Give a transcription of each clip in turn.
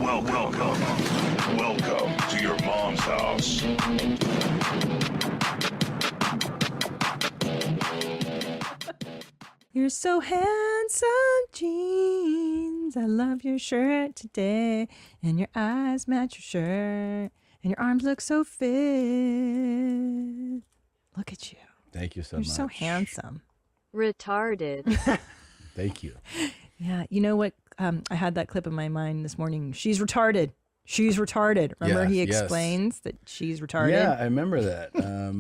Welcome to your mom's house. You're so handsome, jeans. I love your shirt today. And your eyes match your shirt. And your arms look so fit. Look at you. Thank you so You're much. so handsome. Retarded. Thank you. Yeah. You know what? I had that clip in my mind this morning. She's retarded. She's retarded. Remember he explains that she's retarded? Yeah, I remember that.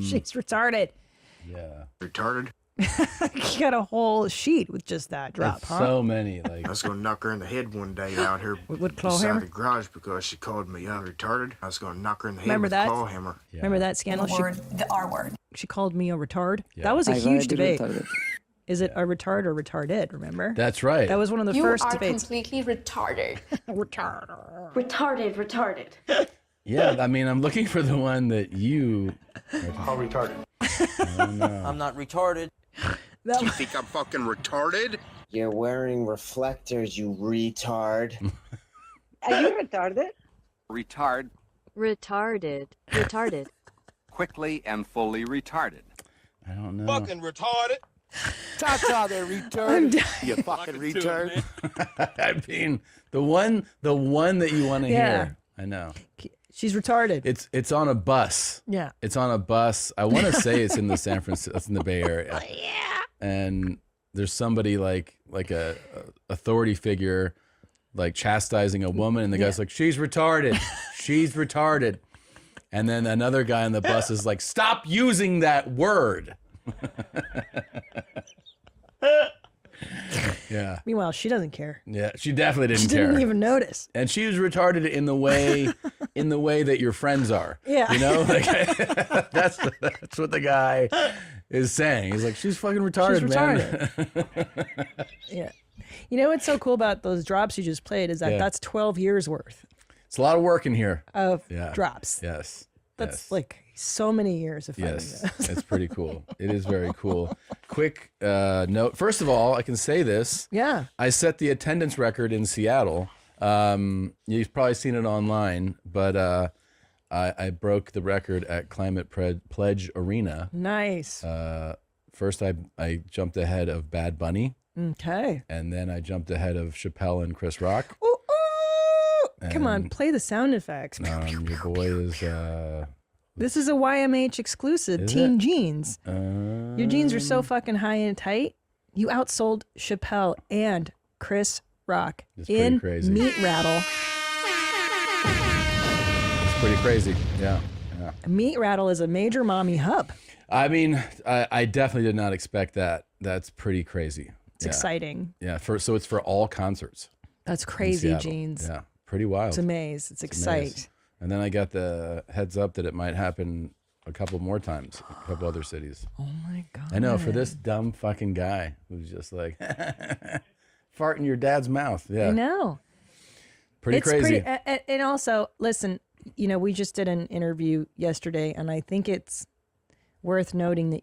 She's retarded. Yeah. Retarded? He got a whole sheet with just that drop, huh? So many. Like I was gonna knock her in the head one day out here with claw beside hammer? the garage because she called me retarded. I was gonna knock her in the head Remember with that? a claw hammer. Yeah. Remember that scandal? The R word. She called me a retard. Yeah. That was a huge debate. Retarded. Is it a retard or retarded? Remember? That's right. That was one of the You first are debates. completely retarded. Retarded. Yeah, I mean, I'm looking for the one that you. How retarded? Oh, no. I'm not retarded. That You think I'm fucking retarded? You're wearing reflectors, you retard. Are you retarded? Retard. Retarded. Quickly and fully retarded. I don't know. Fucking retarded. Ta-ta there, retard. You fucking retard. I mean, the one that you want to hear. I know. She's retarded. It's on a bus. Yeah. It's on a bus. I want to say it's in the San Francisco, it's in the Bay Area. Yeah. And there's somebody like a authority figure, like chastising a woman, and the guy's like, "She's retarded. She's retarded." And then another guy on the bus is like, "Stop using that word." Yeah. Meanwhile, she doesn't care. Yeah, she definitely She didn't care. didn't even notice. And she was retarded in the way that your friends are. Yeah. You know, like, that's what the guy is saying. He's like, she's fucking retarded, She's man. Yeah. You know what's so cool about those drops you just played is that that's 12 years worth It's a lot of work in here. of drops. Yes. That's like so many years of finding Yes, those. it's pretty cool. It is very cool. Quick note. First of all, I can say this. Yeah. I set the attendance record in Seattle. You've probably seen it online, but I broke the record at Climate Pledge Arena. Nice. First, I jumped ahead of Bad Bunny. Okay. And then I jumped ahead of Chappelle and Chris Rock. Ooh, ooh. Come on, play the sound effects. Your boy is... This is a YMH exclusive, Is Teen it? Jeans. Your jeans are so fucking high and tight. You outsold Chappelle and Chris Rock It's in pretty crazy. Meat Rattle. It's pretty crazy. Yeah. Meat Rattle is a major mommy hub. I mean, I definitely did not expect that. That's pretty crazy. It's exciting. Yeah. So it's for all concerts. That's in crazy, Seattle. Jeans. Yeah. Pretty wild. It's a maze. It's excite. And then I got the heads up that it might happen a couple more times, a couple other cities. Oh my God. I know, for this dumb fucking guy who's just like, fart in your dad's mouth. Yeah. I know. Pretty crazy. And also, listen, we just did an interview yesterday, and I think it's worth noting that,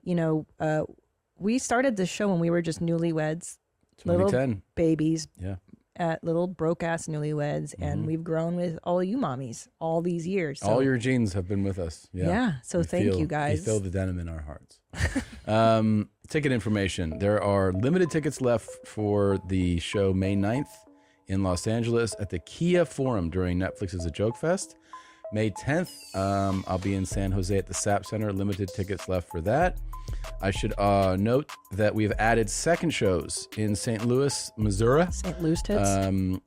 we started this show when we were just newlyweds, little 2010. babies, Yeah. Little broke-ass newlyweds, and we've grown with all you mommies all these years. So. All your genes have been with us. Yeah. Yeah, so thank you, guys. We feel the denim in our hearts. Ticket information. There are limited tickets left for the show May 9th in Los Angeles at the Kia Forum during Netflix's A Joke Fest. May 10th, I'll be in San Jose at the SAP Center. Limited tickets left for that. I should note that we've added second shows in St. Louis, Missouri. St. Louis tits.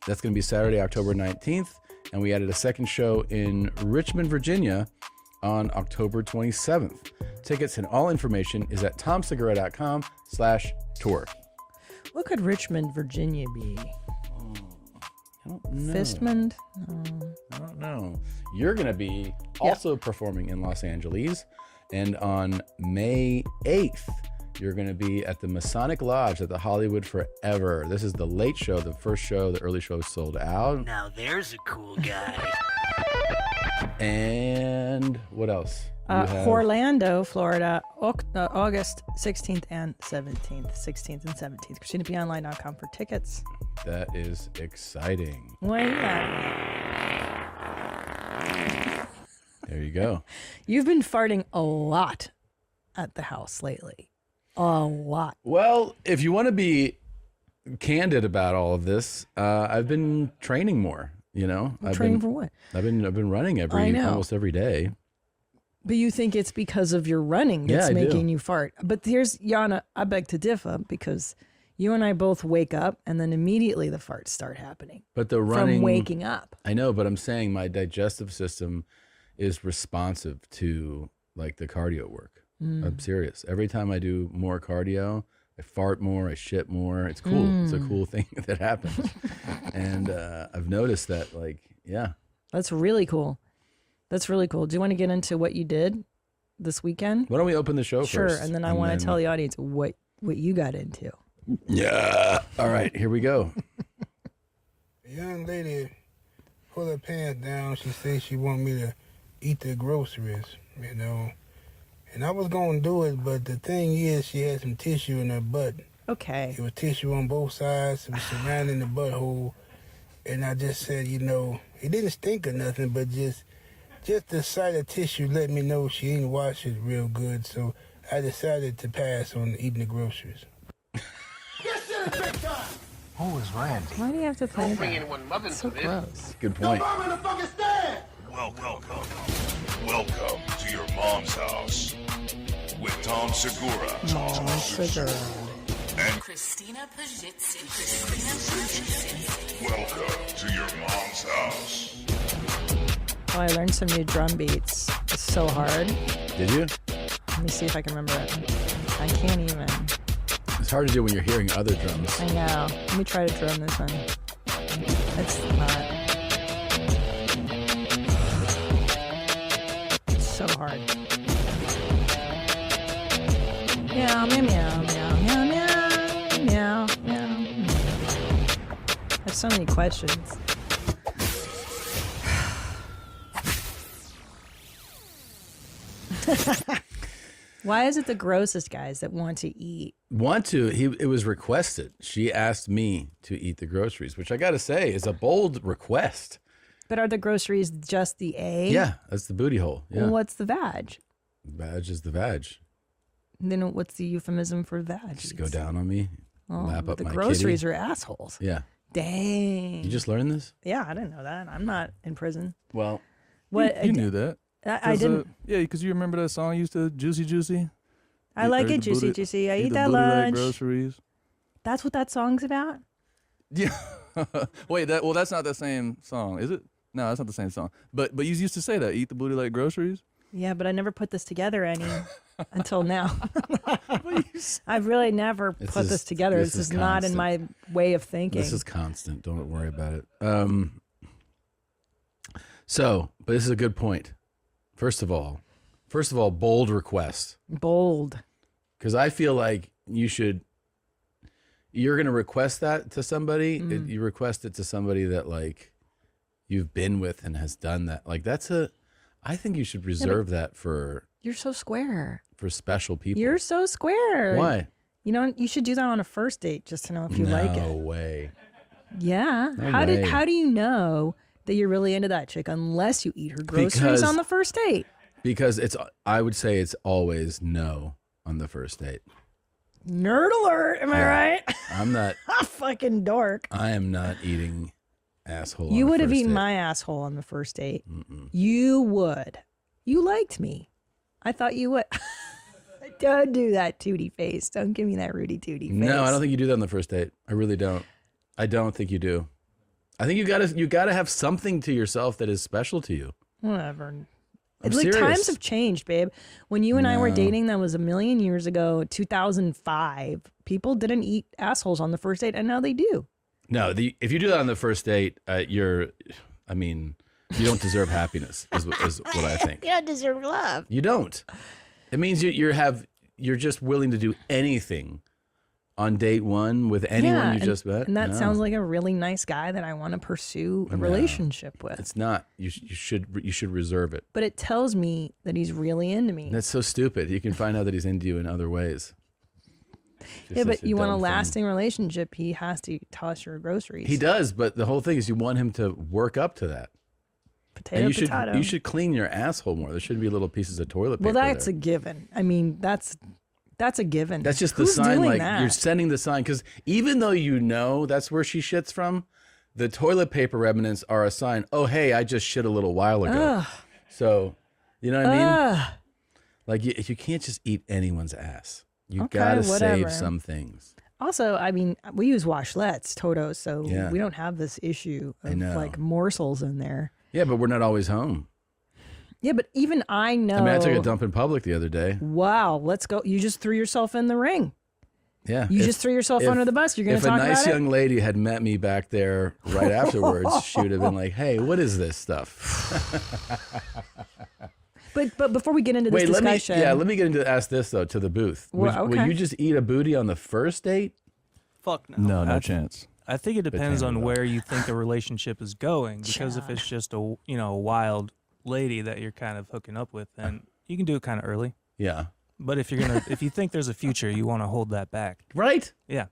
That's going to be Saturday, October 19th. And we added a second show in Richmond, Virginia on October 27th. Tickets and all information is at tomsegura.com/tour. What could Richmond, Virginia be? I don't know. Fistmond? I don't know. You're going to be also performing in Los Angeles. And on May 8th, you're going to be at the Masonic Lodge at the Hollywood Forever. This is the late show. The first show, the early show is sold out. Now there's a cool guy. And what else? You have- Orlando, Florida, August 16th and 17th. 16th and 17th. ChristinaPOnline.com for tickets. That is exciting. Well, yeah. There you go. You've been farting a lot at the house lately. A lot. Well, if you want to be candid about all of this, I've been training more. You know, Training for what? I've been running almost every day. But you think it's because of your running that's making you fart. But here's, Yana, I beg to differ because you and I both wake up and then immediately the farts start happening. But the running. From waking up. I know, but I'm saying my digestive system is responsive to like the cardio work. I'm serious. Every time I do more cardio, I fart more, I shit more. It's cool. It's a cool thing that happens. And I've noticed that, like, yeah. That's really cool. That's really cool. Do you want to get into what you did this weekend? Why don't we open the show Sure, first? and then I want to tell the audience what you got into. Yeah. All right, here we go. A young lady pulled her pants down. She said she want me to eat the groceries, you know. And I was going to do it, but the thing is she had some tissue in her butt. Okay. It was tissue on both sides. It was surrounding the butthole. And I just said, you know, it didn't stink or nothing, but just the sight of tissue let me know she didn't wash it real good. So I decided to pass on eating the groceries. Who is Randy? Why do you have to play Bring that? anyone mother So into this. gross. Good point. Welcome to your mom's house with Tom Segura and Christina Pazsitzky. welcome to your mom's house. Oh, I learned some new drum beats. It's so hard. Did you? Let me see if I can remember it. I can't even. It's hard to do when you're hearing other drums. I know. Let me try to drum this one. It's not. It's so hard. Meow, meow, meow, meow, meow, meow, meow, meow. I have so many questions. Why is it the grossest guys that want to eat? It was requested. She asked me to eat the groceries, which I got to say is a bold request. But are the groceries just the A? Yeah, that's the booty hole. Yeah. Well, what's the vag? Vag is the vag. Then what's the euphemism for vag? Just go down on me, lap up the my groceries kitty. are assholes. Yeah. Dang. You just learned this? Yeah, I didn't know that. I'm not in prison. Well, What? You knew that. I didn't. Yeah, because you remember that song used to Juicy Juicy? I like it, juicy, juicy. I eat that lunch. Groceries. That's what that song's about? Yeah. Wait, that's not the same song, is it? No, that's not the same song. But you used to say that, eat the booty like groceries? Yeah, but I never put this together until now. I've really never put this together. This is not in my way of thinking. This is constant. Don't worry about it. But this is a good point. First of all, bold request. Bold. Because I feel like you're going to request that to somebody. You request it to somebody that like you've been with and has done that. Like I think you should reserve that for. You're so square. For special people. You're so square. Why? You should do that on a first date just to know if you like it. No way. Yeah. No How way. do you know that you're really into that chick unless you eat her groceries on the first date? Because I would say it's always no on the first date. Nerd alert, am I right? I'm not. Fucking dork. I am not eating asshole. You on a would have first eaten date. my asshole on the first date. You would. You liked me. I thought you would. Don't do that tootie face. Don't give me that Rudy tootie face. No, I don't think you do that on the first date. I really don't. I don't think you do. I think you gotta have something to yourself that is special to you. Whatever. I'm Like serious. times have changed, babe. When you and I were dating, that was a million years ago, 2005. People didn't eat assholes on the first date, and now they do. No, if you do that on the first date, you don't deserve happiness. Is what I think. You don't deserve love. You don't. It means you're just willing to do anything on date one with anyone you just met. And that No. sounds like a really nice guy that I want to pursue a relationship with. It's not. You should reserve it. But it tells me that he's really into me. That's so stupid. You can find out that he's into you in other ways. Yeah, but you want a lasting relationship, he has to toss your groceries. He does, but the whole thing is you want him to work up to that. Potato, And potato. you should clean your asshole more. There shouldn't be little pieces of toilet paper. Well, that's there. a given. I mean, that's a given. That's just Who's the sign. doing Like that? you're sending the sign because even though you know that's where she shits from, the toilet paper remnants are a sign. Oh, hey, I just shit a little while ago. Ugh. So, you know what I mean? Ugh. Like you can't just eat anyone's ass. You Okay, gotta whatever. save some things. Also, I mean, we use washlets, Toto, so Yeah. we don't have this issue I of know. like morsels in there. Yeah, but we're not always home. Yeah, but even I know. I mean, I took a dump in public the other day. Wow, let's go. You just threw yourself in the ring. Yeah. You just threw yourself under the bus. You're going to talk If a nice about young lady had met me back there right afterwards, she would have been like, "Hey, what is this stuff?" But before we get into this discussion, let me get into ask this though to the booth. Well, Would okay. you just eat a booty on the first date? Fuck no. No, no chance. I think it depends on Potato. where you think the relationship is going. Because if it's just a a wild lady that you're kind of hooking up with, then you can do it kind of early. Yeah. But if you think there's a future, you want to hold that back. Right? Yeah.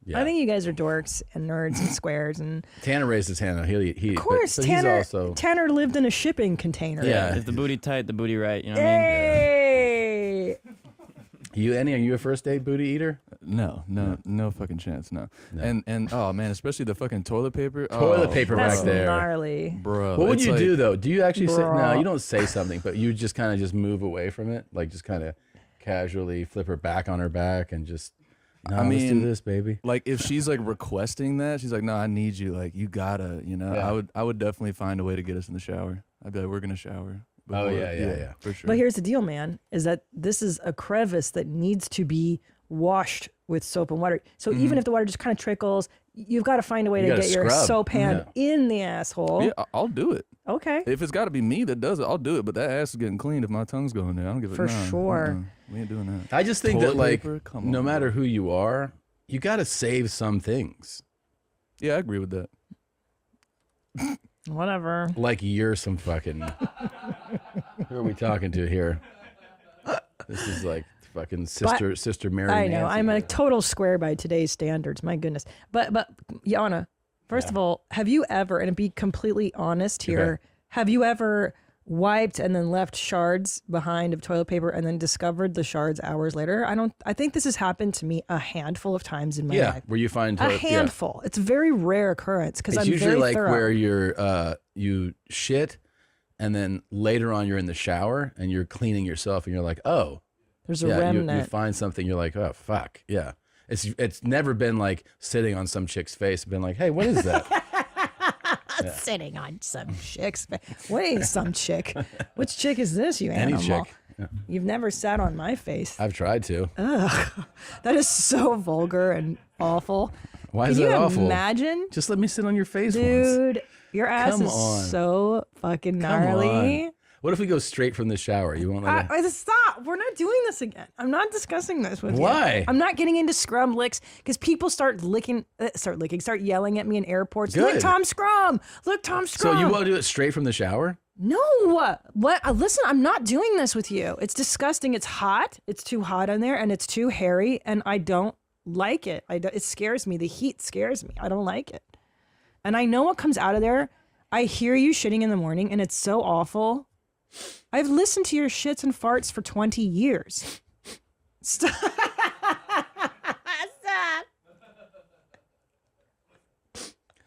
Yeah. I think you guys are dorks and nerds and squares and. Tanner raised his hand. He Of course, but Tanner. he's also Tanner lived in a shipping container. Yeah. If the booty tight, the booty right. You know what I mean? Hey. You, Annie, are you a first date booty eater? No fucking chance. No. And oh man, especially the fucking toilet paper. Toilet paper That's back there. gnarly. Bro. What would it's you like- do though? Do you actually say no? Bro. You don't say something, but you just kind of just move away from it, like just kind of casually flip her back on her back and just. No, let's do this, baby. Like if she's like requesting that, she's like, "No, I need you. Like you gotta, Yeah. I would definitely find a way to get us in the shower. I'd be like, we're gonna shower. Oh, before- yeah. for sure. But here's the deal, man, is that this is a crevice that needs to be washed with soap and water. So even if the water just kind of trickles, you've got to find a way You to gotta get your scrub. soap hand in the asshole. Yeah, I'll do it. Okay. If it's got to be me that does it, I'll do it. But that ass is getting cleaned if my tongue's going there. I don't give a For sure. We ain't doing that. I just think Toilet that like paper? Come no on, matter bro. who you are, you got to save some things. Yeah, I agree with that. Whatever. Like you're some fucking. Who are we talking to here? This is like fucking sister Mary. I know. Nancy I'm a there. total square by today's standards. My goodness. But Yana, first of all, have you ever, and to be completely honest here, have you ever wiped and then left shards behind of toilet paper and then discovered the shards hours later? I think this has happened to me a handful of times in my life. where you find A handful. It's a very rare occurrence because It's I'm usually very like thorough. where you're you shit, and then later on you're in the shower and you're cleaning yourself, and you're like, oh, There's a you remnant. find something, you're like, oh fuck, yeah. It's never been like sitting on some chick's face and been like, hey, what is that? Sitting on some chick's face. What is some chick? Which chick is this, you Any animal? chick. Yeah. You've never sat on my face. I've tried to. Ugh, that is so vulgar and awful. Why Can is you that awful? imagine? Just let me sit on your face once. Dude, your ass Come is on. so fucking Come gnarly. on. What if we go straight from the shower? You won't let Stop. We're not doing this again. I'm not discussing this with you. Why? I'm not getting into scrum licks because people start yelling at me in airports. Look, Good. Tom Scrum. Look, Tom Scrum. So you won't do it straight from the shower? No. What? Listen, I'm not doing this with you. It's disgusting. It's hot. It's too hot in there and it's too hairy and I don't like it. It scares me. The heat scares me. I don't like it. And I know what comes out of there. I hear you shitting in the morning and it's so awful. I've listened to your shits and farts for 20 years. Stop. Stop.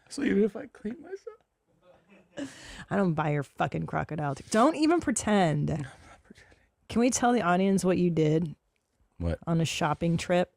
So even if I clean myself? I don't buy your fucking crocodile. Don't even pretend. Can we tell the audience what you did? What? On a shopping trip?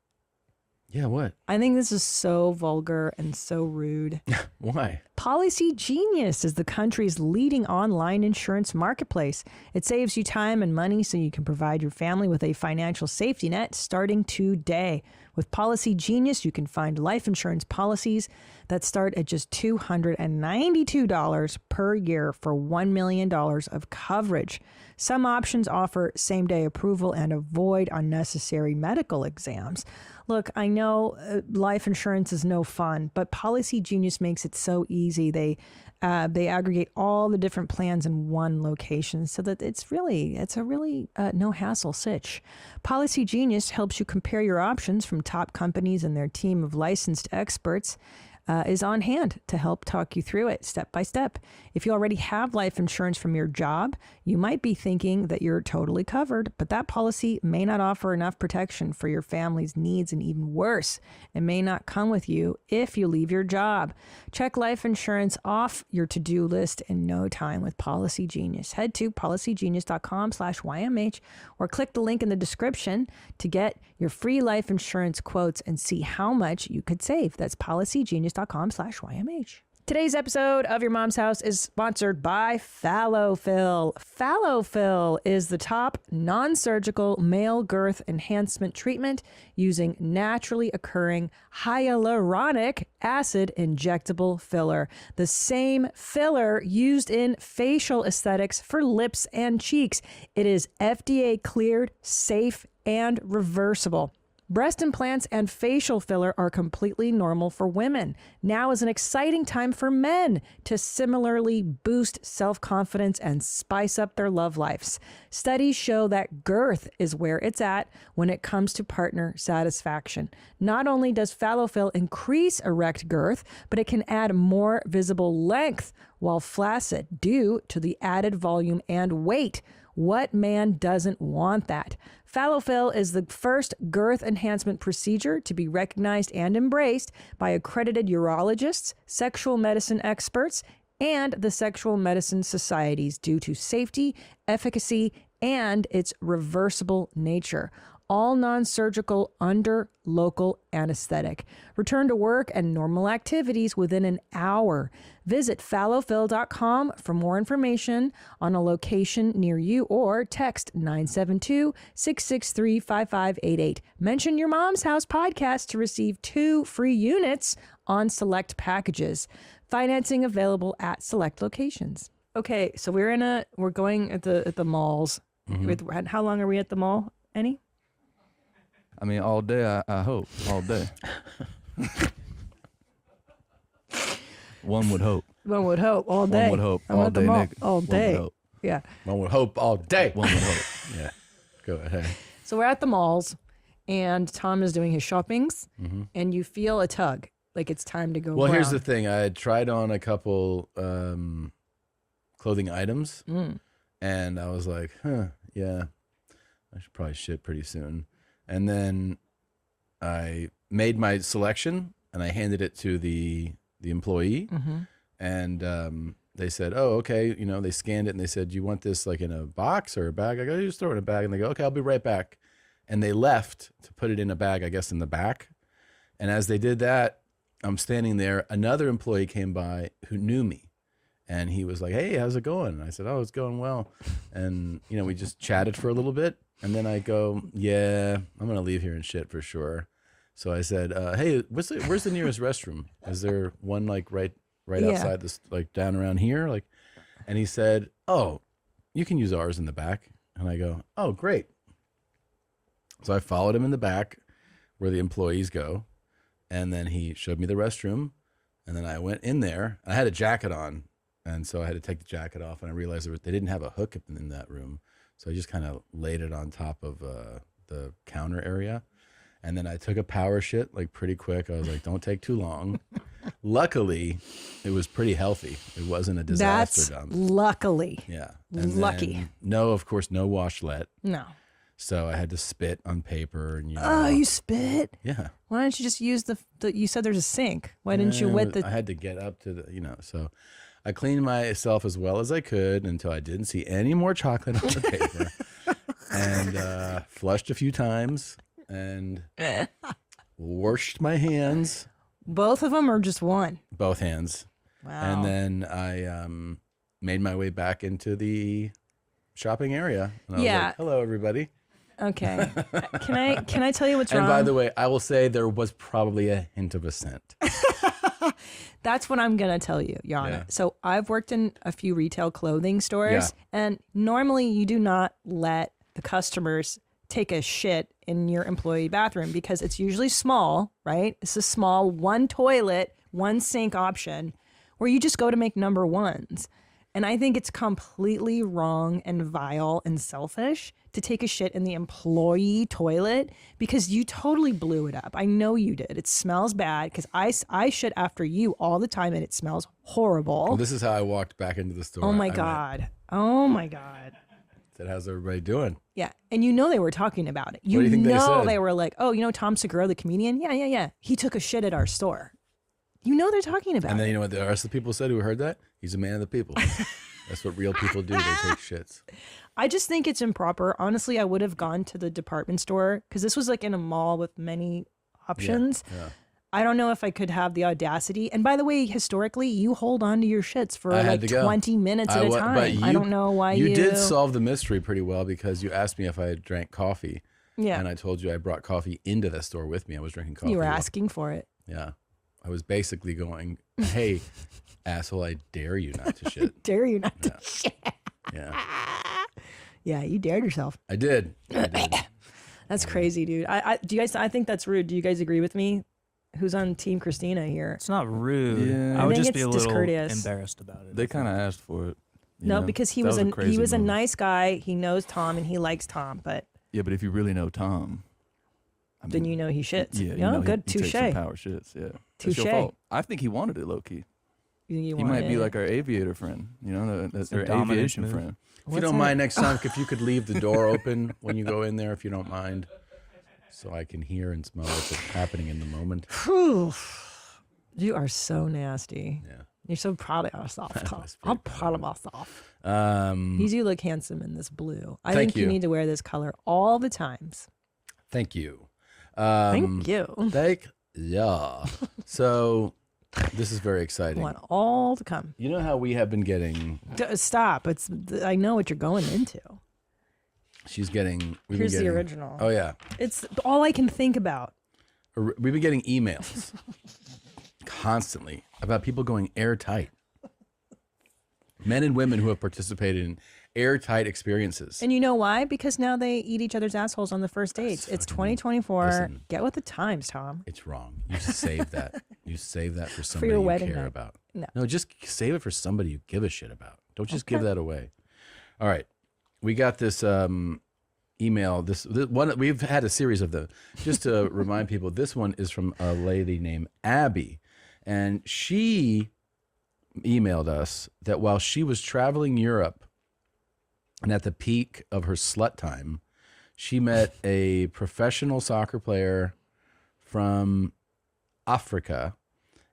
Yeah, what? I think this is so vulgar and so rude. Why? Policy Genius is the country's leading online insurance marketplace. It saves you time and money so you can provide your family with a financial safety net starting today. With Policy Genius, you can find life insurance policies that start at just $292 per year for $1 million of coverage. Some options offer same-day approval and avoid unnecessary medical exams. Look, I know life insurance is no fun, but Policy Genius makes it so easy. They aggregate all the different plans in one location so that it's a really no hassle sitch. Policy Genius helps you compare your options from top companies and their team of licensed experts. is on hand to help talk you through it step by step. If you already have life insurance from your job, you might be thinking that you're totally covered, but that policy may not offer enough protection for your family's needs, and even worse, it may not come with you if you leave your job. Check life insurance off your to-do list in no time with Policy Genius. Head to policygenius.com/YMH or click the link in the description to get your free life insurance quotes and see how much you could save. That's policygenius.com/YMH. Today's episode of Your Mom's House is sponsored by Fallofill. Fallofill is the top non-surgical male girth enhancement treatment using naturally occurring hyaluronic acid injectable filler. The same filler used in facial aesthetics for lips and cheeks. It is FDA cleared, safe, and reversible. Breast implants and facial filler are completely normal for women. Now is an exciting time for men to similarly boost self-confidence and spice up their love lives. Studies show that girth is where it's at when it comes to partner satisfaction. Not only does Fallofill increase erect girth, but it can add more visible length while flaccid due to the added volume and weight. What man doesn't want that? Fallofill is the first girth enhancement procedure to be recognized and embraced by accredited urologists, sexual medicine experts, and the sexual medicine societies due to safety, efficacy, and its reversible nature. All non-surgical under local anesthetic. Return to work and normal activities within an hour. Visit fallofill.com for more information on a location near you or text 972-663-5588. Mention Your Mom's House podcast to receive 2 free units on select packages. Financing available at select locations. Okay, so we're going at the malls. Mm-hmm. How long are we at the mall, Annie? I mean, all day, I hope. All day. One would hope. One would hope all day. One would hope I'm all at the day, mall Nick. all One day. would hope. Yeah. One would hope all day. One would hope. Yeah. Go ahead. So we're at the malls, and Tom is doing his shoppings, and you feel a tug, like it's time to go. Well, here's brown. the thing. I had tried on a couple clothing items, and I was like, yeah, I should probably shit pretty soon. And then I made my selection, and I handed it to the employee, and they said, oh, okay. You know, they scanned it, and they said, do you want this like in a box or a bag? I go, you just throw it in a bag. And they go, okay, I'll be right back. And they left to put it in a bag, I guess, in the back. And as they did that, I'm standing there. Another employee came by who knew me, and he was like, hey, how's it going? And I said, oh, it's going well. And, you know, we just chatted for a little bit. And then I go, yeah, I'm going to leave here and shit for sure. So I said, hey, where's the nearest restroom? Is there one like right outside this, like down around here? Like, and he said, oh, you can use ours in the back. And I go, oh, great. So I followed him in the back where the employees go. And then he showed me the restroom. And then I went in there. I had a jacket on. And so I had to take the jacket off. And I realized they didn't have a hook in that room. So I just kind of laid it on top of the counter area. And then I took a power shit like pretty quick. I was like, don't take too long. Luckily, it was pretty healthy. It wasn't a disaster dump. Luckily. Yeah. And lucky. then, no, of course, no washlet. No. So I had to spit on paper. And Oh, you spit? Yeah. Why don't you just use the you said there's a sink. Why didn't you wet the... I had to get up to the, so... I cleaned myself as well as I could until I didn't see any more chocolate on the paper, and flushed a few times and washed my hands. Both of them or just one? Both hands. Wow. And then I made my way back into the shopping area. And I was like, hello, everybody. Okay. Can I tell you what's wrong? And by the way, I will say there was probably a hint of a scent. That's what I'm going to tell you, Yana. Yeah. So I've worked in a few retail clothing stores, and normally you do not let the customers take a shit in your employee bathroom because it's usually small, right? It's a small one toilet, one sink option where you just go to make number ones. And I think it's completely wrong and vile and selfish to take a shit in the employee toilet because you totally blew it up. I know you did. It smells bad because I shit after you all the time and it smells horrible. Well, this is how I walked back into the store. Oh my God. Oh my God. Said, how's everybody doing? Yeah. And you know they were talking about it. What do you think they said? They were like, oh, you know Tom Segura, the comedian? Yeah. He took a shit at our store. You know they're talking about And then it. you know what the rest of the people said who heard that? He's a man of the people. That's what real people do. They take shits. I just think it's improper. Honestly, I would have gone to the department store because this was like in a mall with many options. Yeah. I don't know if I could have the audacity. And by the way, historically, you hold on to your shits for like 20 minutes at a time. I don't know why you... You did solve the mystery pretty well because you asked me if I had drank coffee. Yeah. And I told you I brought coffee into the store with me. I was drinking coffee. You were asking for it. Yeah. I was basically going, hey, asshole, I dare you not to shit. Dare you not to shit. Yeah. Yeah, you dared yourself. I did. That's crazy, dude. Do you guys? I think that's rude. Do you guys agree with me? Who's on Team Christina here? It's not rude. Yeah. I would think just be a it's little discourteous. embarrassed about it. They kind of asked for it. No, because he was a nice guy. He knows Tom and he likes Tom, but Yeah, but if you really know Tom, then you know he shits. Yeah, You know, good. he takes Touche. some power shits. Yeah, That's your Touche. fault. I think he wanted it low key. You think He wanted might be it? like our aviator friend. You know, that's a our dominant aviation move. friend. If you don't mind, next time, if you could leave the door open when you go in there, if you don't mind, so I can hear and smell what's happening in the moment. Whew. You are so nasty. Yeah. You're so proud of yourself, Tom. I'm proud of myself. You look handsome in this blue. I think you need to wear this color all the times. Thank you. Thank you. Thank yeah. So this is very exciting. I want all to come. You know how we have been getting. Stop. I know what you're going into. She's getting. Here's the original. Oh yeah. It's all I can think about. We've been getting emails constantly about people going airtight. Men and women who have participated in airtight experiences. And you know why? Because now they eat each other's assholes on the first dates. It's 2024. Listen. Get with the times, Tom. It's wrong. You save that. You save that for somebody your you wedding care night. about. No. Just save it for somebody you give a shit about. Don't just give that away. All right. We got this email. This one, we've had a series of them. Just to remind people, this one is from a lady named Abby. And she emailed us that while she was traveling Europe and at the peak of her slut time, she met a professional soccer player from Africa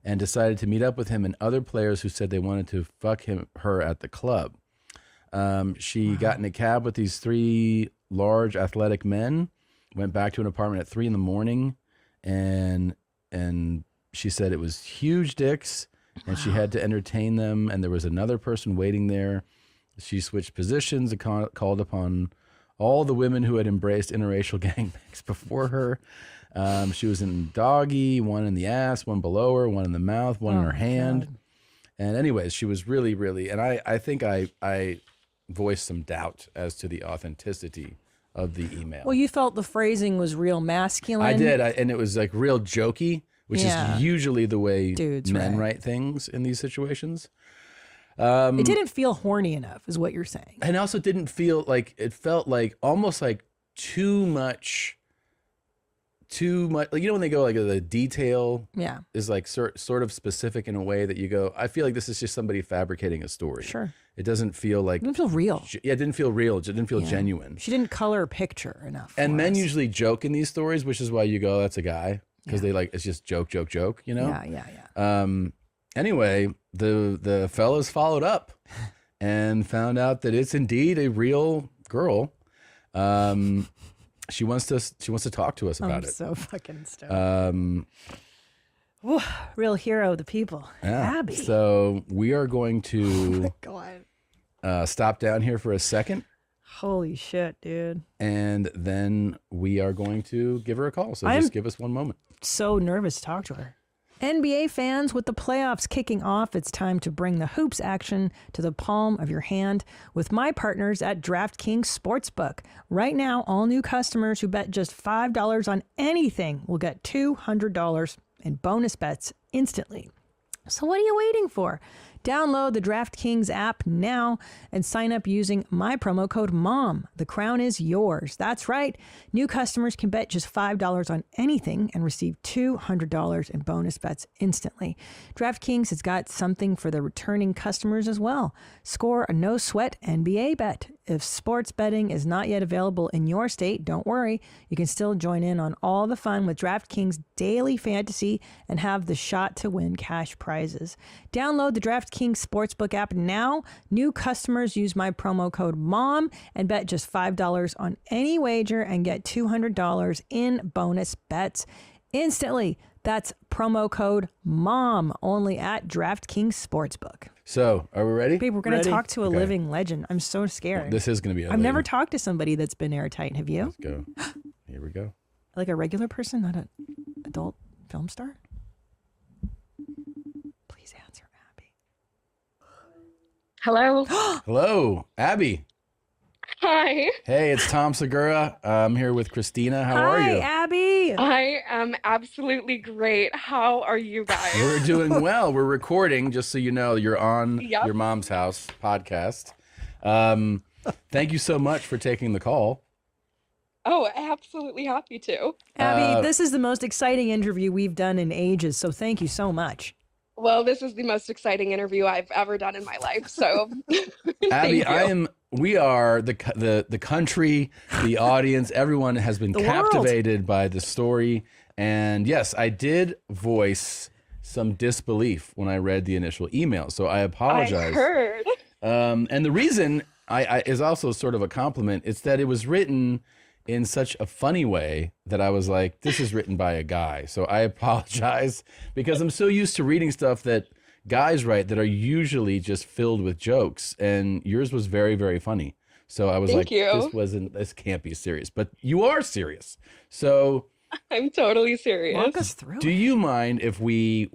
and decided to meet up with him and other players who said they wanted to fuck her at the club. She got in a cab with these three large athletic men, went back to an apartment at 3 a.m, and she said it was huge dicks and she had to entertain them. And there was another person waiting there. She switched positions and called upon all the women who had embraced interracial gangbangs before her. She was in doggy, one in the ass, one below her, one in the mouth, one in her hand. God. And anyways, she was really, really, and I think I voiced some doubt as to the authenticity of the email. Well, you felt the phrasing was real masculine. I did, and it was like real jokey, which is usually the way Dudes men write things in these situations. It didn't feel horny enough, is what you're saying. And also didn't feel like, it felt like almost like too much, like, you know, when they go like the detail is like sort of specific in a way that you go, I feel like this is just somebody fabricating a story. Sure. It doesn't feel like. It didn't feel real. Yeah, it didn't feel real. It didn't feel genuine. She didn't color a picture enough. And men usually joke in these stories, which is why you go, that's a guy. Because they like, it's just joke, you know? Yeah. Anyway, the fellas followed up and found out that it's indeed a real girl. She wants to talk to us about it. I'm so fucking stoked. Real hero of the people. Yeah. Abby. So we are going to God. Stop down here for a second. Holy shit, dude. And then we are going to give her a call. So just give us one moment. So nervous to talk to her. NBA fans, with the playoffs kicking off, it's time to bring the hoops action to the palm of your hand with my partners at DraftKings Sportsbook. Right now, all new customers who bet just $5 on anything will get $200 in bonus bets instantly. So what are you waiting for? Download the DraftKings app now and sign up using my promo code MOM. The crown is yours. That's right. New customers can bet just $5 on anything and receive $200 in bonus bets instantly. DraftKings has got something for the returning customers as well. Score a no-sweat NBA bet. If sports betting is not yet available in your state, don't worry. You can still join in on all the fun with DraftKings Daily Fantasy and have the shot to win cash prizes. Download the DraftKings Sportsbook app now. New customers use my promo code MOM and bet just $5 on any wager and get $200 in bonus bets instantly. That's promo code MOM only at DraftKings Sportsbook. So, are we ready? Babe, we're going to talk to a living legend. I'm so scared. This is going to be I've never talked to somebody that's been airtight. Have you? Let's go. Here we go. Like a regular person, not an adult film star? Please answer, Abby. Hello. Hello, Abby. Hi. Hey, it's Tom Segura. I'm here with Christina. How are you? Hi, Abby. I am absolutely great. How are you guys? We're doing well. We're recording, just so you know, you're on Yep. Your Mom's House podcast. Thank you so much for taking the call. Oh, absolutely happy to. Abby, this is the most exciting interview we've done in ages, so thank you so much. Well, this is the most exciting interview I've ever done in my life. So, Abby, thank you. we are the country, the audience, everyone has been The captivated by the story. And yes, I did voice some disbelief when I read the initial email. So I apologize. I heard. And the reason I is also sort of a compliment. It's that it was written in such a funny way that I was like, this is written by a guy. So I apologize because I'm so used to reading stuff that guys write that are usually just filled with jokes. And yours was very, very funny. So I was Thank you. this can't be serious, but you are serious. So I'm totally serious. Walk us through. do you mind if we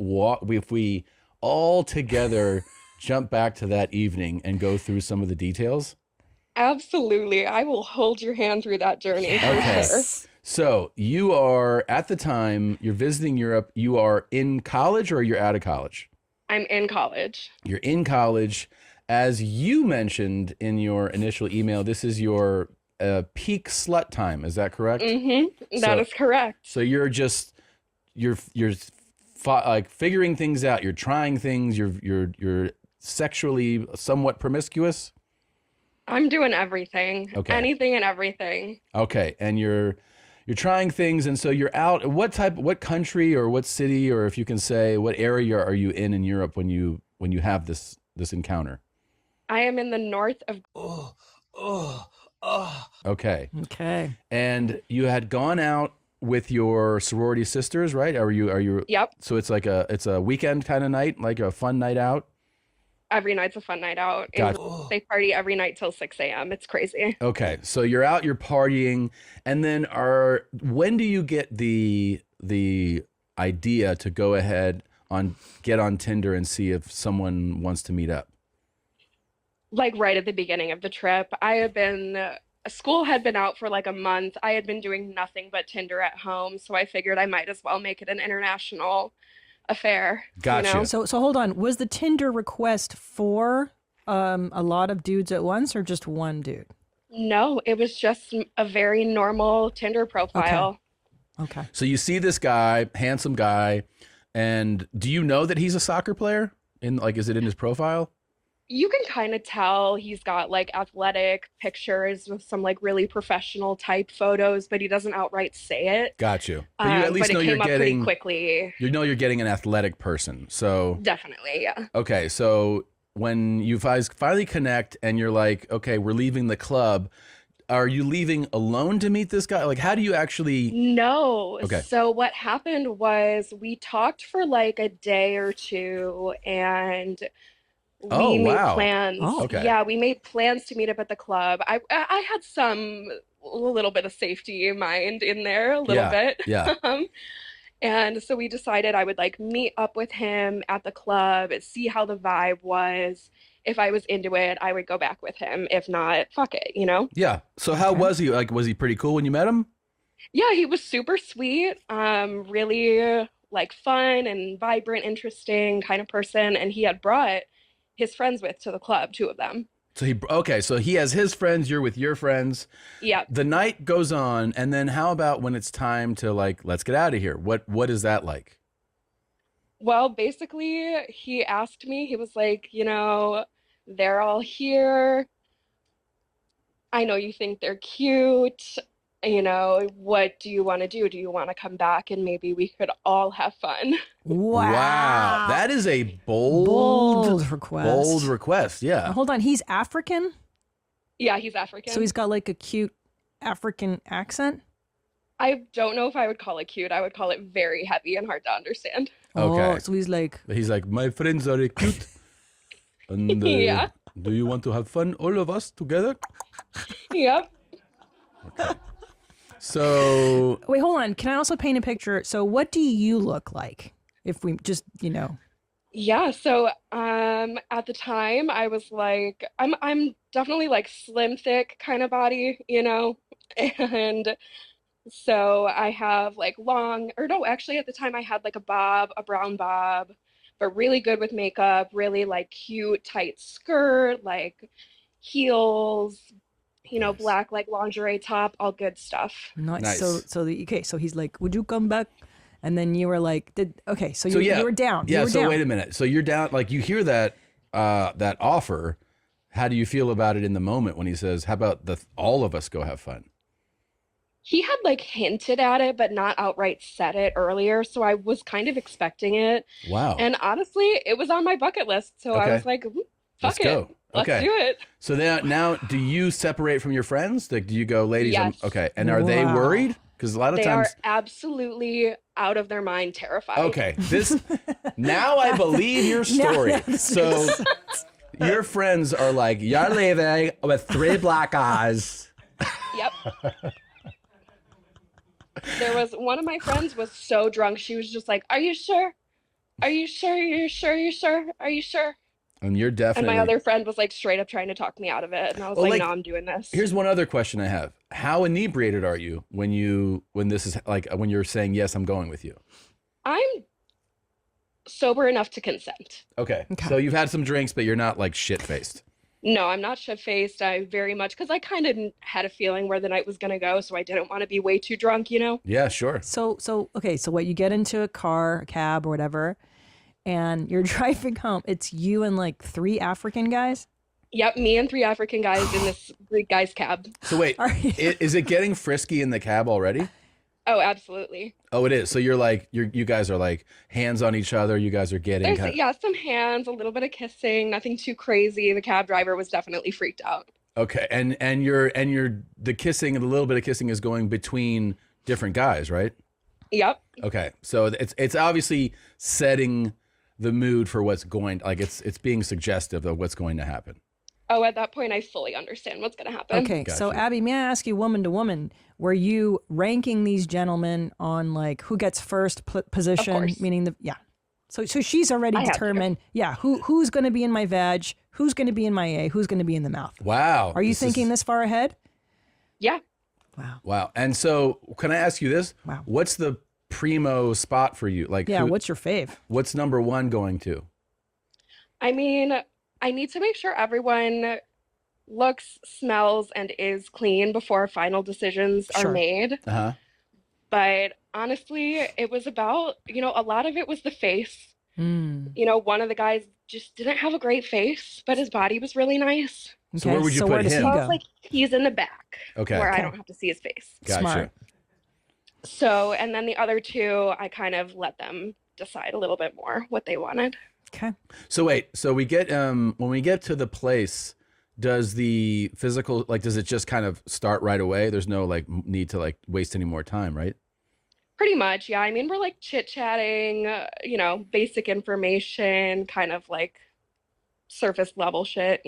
all together jump back to that evening and go through some of the details? Absolutely. I will hold your hand through that journey for Okay. sure. So you are, at the time, you're visiting Europe. You are in college or you're out of college? I'm in college. You're in college. As you mentioned in your initial email, this is your peak slut time. Is that correct? Mm-hmm. That is correct. So you're like figuring things out. You're trying things. You're sexually somewhat promiscuous. I'm doing everything. Okay. Anything and everything. Okay, and you're trying things, and so you're out. What country or what city, or if you can say, what area are you in Europe when you have this encounter? I am in the north of. Okay. Okay. And you had gone out with your sorority sisters, right? Are you? Yep. So it's like a weekend kind of night, like a fun night out. Every night's a fun night out. Gotcha. They party every night till 6 a.m. It's crazy. Okay, so you're out, you're partying, and then when do you get the idea to go ahead get on Tinder and see if someone wants to meet up? Like right at the beginning of the trip. School had been out for like a month. I had been doing nothing but Tinder at home, so I figured I might as well make it an international affair. Gotcha. You know? So hold on. Was the Tinder request for a lot of dudes at once or just one dude? No, it was just a very normal Tinder profile. Okay. So you see this guy, handsome guy, and do you know that he's a soccer player? Is it in his profile? You can kind of tell he's got like athletic pictures with some like really professional type photos, but he doesn't outright say it. Got you. But you at least but know it you're came up getting pretty quickly. You know you're getting an athletic person. So Definitely, yeah. okay, so when you guys finally connect and you're like, okay, we're leaving the club, are you leaving alone to meet this guy? Like, how do you actually? No. Okay. So what happened was we talked for like a day or two and we made plans. Oh, okay. Yeah, we made plans to meet up at the club. I had a little bit of safety in mind in there, a little bit. Yeah. And so we decided I would like meet up with him at the club, see how the vibe was. If I was into it, I would go back with him. If not, fuck it, you know? Yeah. So how was he? Like, was he pretty cool when you met him? Yeah, he was super sweet. Really like fun and vibrant, interesting kind of person. And he had brought his friends with to the club, 2 of them. So he has his friends, you're with your friends. Yep. The night goes on, and then how about when it's time to like, let's get out of here? What is that like? Well, basically, he asked me, he was like, they're all here. I know you think they're cute. What do you want to do? Do you want to come back and maybe we could all have fun? Wow. That is a bold request. Bold request, yeah. Hold on, he's African? Yeah, he's African. So he's got like a cute African accent? I don't know if I would call it cute. I would call it very heavy and hard to understand. Okay. Oh, so he's like, my friends are cute. And Yeah. do you want to have fun, all of us together? Yep. So wait, hold on. Can I also paint a picture? So what do you look like? If we just, Yeah, so at the time I was like I'm definitely like slim thick kind of body, and so I have like actually at the time I had like a brown bob, but really good with makeup, really like cute tight skirt, like heels, black like lingerie top, all good stuff. Nice. So he's like, would you come back? And then you were like, so you were down. Yeah. You were so down. wait a minute. So you're down. Like you hear that that offer. How do you feel about it in the moment when he says, "How about all of us go have fun"? He had like hinted at it, but not outright said it earlier. So I was kind of expecting it. Wow. And honestly, it was on my bucket list. So I was like, let's fuck go. it. Let's do it. So now, do you separate from your friends? Like, do you go, ladies? Yes. Okay. And are they worried? Because a lot of They times are absolutely out of their mind, terrified. Okay, now I believe your story. So your friends are like, you're leaving with 3 black eyes. Yep. There was one of my friends was so drunk. She was just like, "Are you sure? Are you sure? Are you sure? Are you sure? Are you sure?" And you're definitely. And my other friend was like straight up trying to talk me out of it, and I was like, "No, I'm doing this." Here's one other question I have: how inebriated are you when this is like when you're saying yes, I'm going with you? I'm sober enough to consent. Okay. So you've had some drinks, but you're not like shit faced. No, I'm not shit-faced. I very much, because I kind of had a feeling where the night was going to go, so I didn't want to be way too drunk, Yeah, sure. So what, you get into a car, a cab or whatever, and you're driving home. It's you and like 3 African guys? Yep, me and 3 African guys in this Greek guy's cab. So wait, is it getting frisky in the cab already? Oh, absolutely. Oh, it is. So you're like, you guys are like hands on each other. You guys are getting There's some hands, a little bit of kissing, nothing too crazy. The cab driver was definitely freaked out. Okay, and the kissing and a little bit of kissing is going between different guys, right? Yep. Okay, so it's obviously setting the mood for what's going, like it's being suggestive of what's going to happen. Oh, at that point, I fully understand what's going to happen. Okay, Gotcha. So Abby, may I ask you, woman to woman, were you ranking these gentlemen on like who gets first position? Of course. Meaning So she's already determined. Yeah, who's going to be in my vag? Who's going to be in my A? Who's going to be in the mouth? Wow. Are you thinking this far ahead? Yeah. Wow. And so, can I ask you this? Wow. What's the primo spot for you? Like, what's your fave? What's number 1 going to? I mean, I need to make sure everyone looks, smells, and is clean before final decisions are made. Uh-huh. But honestly, it was about, a lot of it was the face. One of the guys just didn't have a great face, but his body was really nice. So where would you put him? So I was like, he's in the back. Okay. Where I don't have to see his face. Gotcha. Smart. So, and then the other 2, I kind of let them decide a little bit more what they wanted. Okay. So wait, so we get when we get to the place, does the physical, like, does it just kind of start right away? There's no like need to like waste any more time, right? Pretty much, yeah. I mean, we're like chit-chatting, basic information, kind of like surface level shit,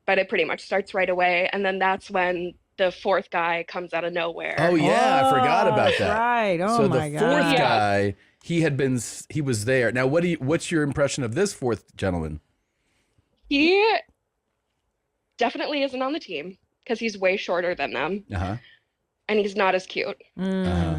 but it pretty much starts right away. And then that's when the 4th guy comes out of nowhere. Oh yeah, I forgot about that. Right. Oh so my the God. 4th guy, he was there. Now, what's your impression of this 4th gentleman? He definitely isn't on the team because he's way shorter than them. Uh-huh. And he's not as cute. Uh-huh.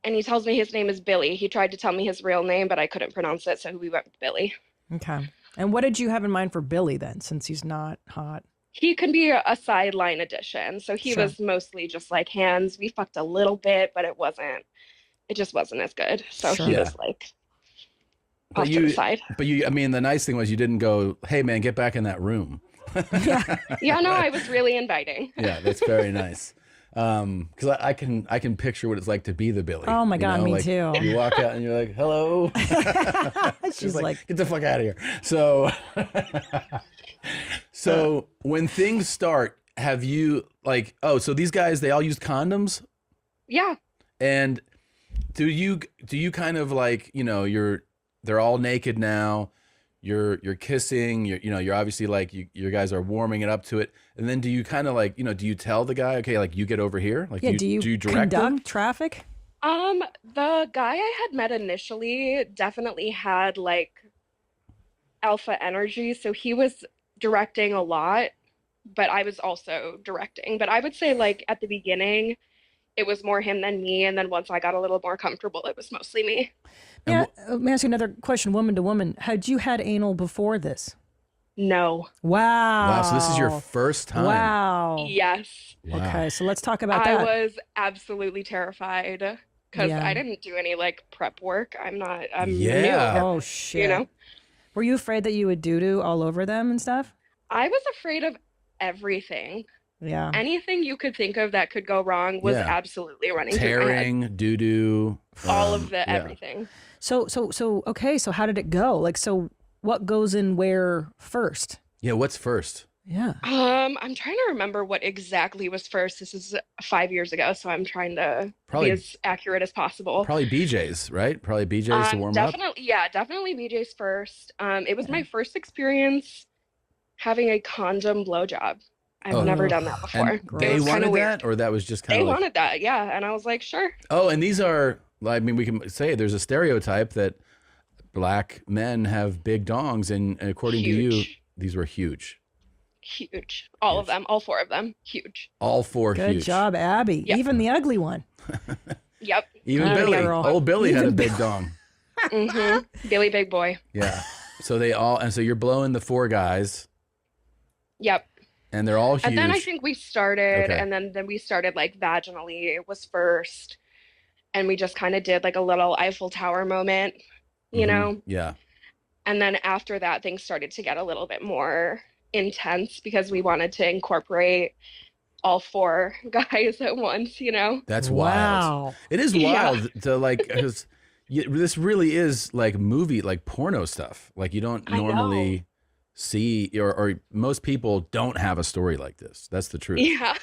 And he tells me his name is Billy. He tried to tell me his real name, but I couldn't pronounce it, so we went with Billy. Okay. And what did you have in mind for Billy then, since he's not hot? He can be a sideline addition. So he was mostly just like hands. We fucked a little bit, but it just wasn't as good. So he was like off to the side. But I mean, the nice thing was you didn't go, hey man, get back in that room. Yeah, no, I was really inviting. Yeah, that's very nice. Because I can picture what it's like to be the Billy. Oh my God, me too. You walk out and you're like, hello. She's like, get the fuck out of here. So when things start, have you like, so these guys, they all used condoms? Yeah. And do you kind of like, they're all naked now. You're kissing, you're obviously like, you guys are warming it up to it. And then do you kind of like, do you tell the guy, okay, like you get over here? Like, do you direct conduct them? traffic? The guy I had met initially definitely had like alpha energy. So he was directing a lot, but I was also directing. But I would say like at the beginning, it was more him than me. And then once I got a little more comfortable, it was mostly me. Yeah, let me ask you another question, woman to woman. Had you had anal before this? No. Wow. Wow, so this is your first time. Wow. Yes. Wow. Okay, so let's talk about that. I was absolutely terrified because I didn't do any like prep work. I'm new. Oh, shit. Were you afraid that you would doo-doo all over them and stuff? I was afraid of everything. Yeah. Anything you could think of that could go wrong was absolutely running through my head. Tearing, doo-doo. All of everything. So okay, so how did it go? Like, so what goes in where first? Yeah, what's first? Yeah. I'm trying to remember what exactly was first. This is 5 years ago, so I'm trying to be as accurate as possible. Probably BJ's, right? Probably BJ's to warm up? Yeah, definitely BJ's first. It was my first experience having a condom blowjob. I've never done that before. And they wanted that, or that was just kind of They wanted that, yeah. And I was like, sure. Oh, and these are, I mean, we can say there's a stereotype that black men have big dongs, and according to you, these were huge. Huge. All of them, all four of them, huge. All four huge. Good job, Abby. Yep. Even the ugly one. Yep. Even Billy. Old Billy had a big dong. Mm-hmm. Billy Big Boy. Yeah. So so you're blowing the four guys. Yep. And they're all huge. And then I think we started, and then we started like vaginally. It was first. And we just kind of did like a little Eiffel Tower moment, you know? Yeah. And then after that, things started to get a little bit more intense because we wanted to incorporate all four guys at once, you know? That's wild. It is wild to like, because this really is like movie, like porno stuff. Like you don't normally see, or most people don't have a story like this. That's the truth. Yeah.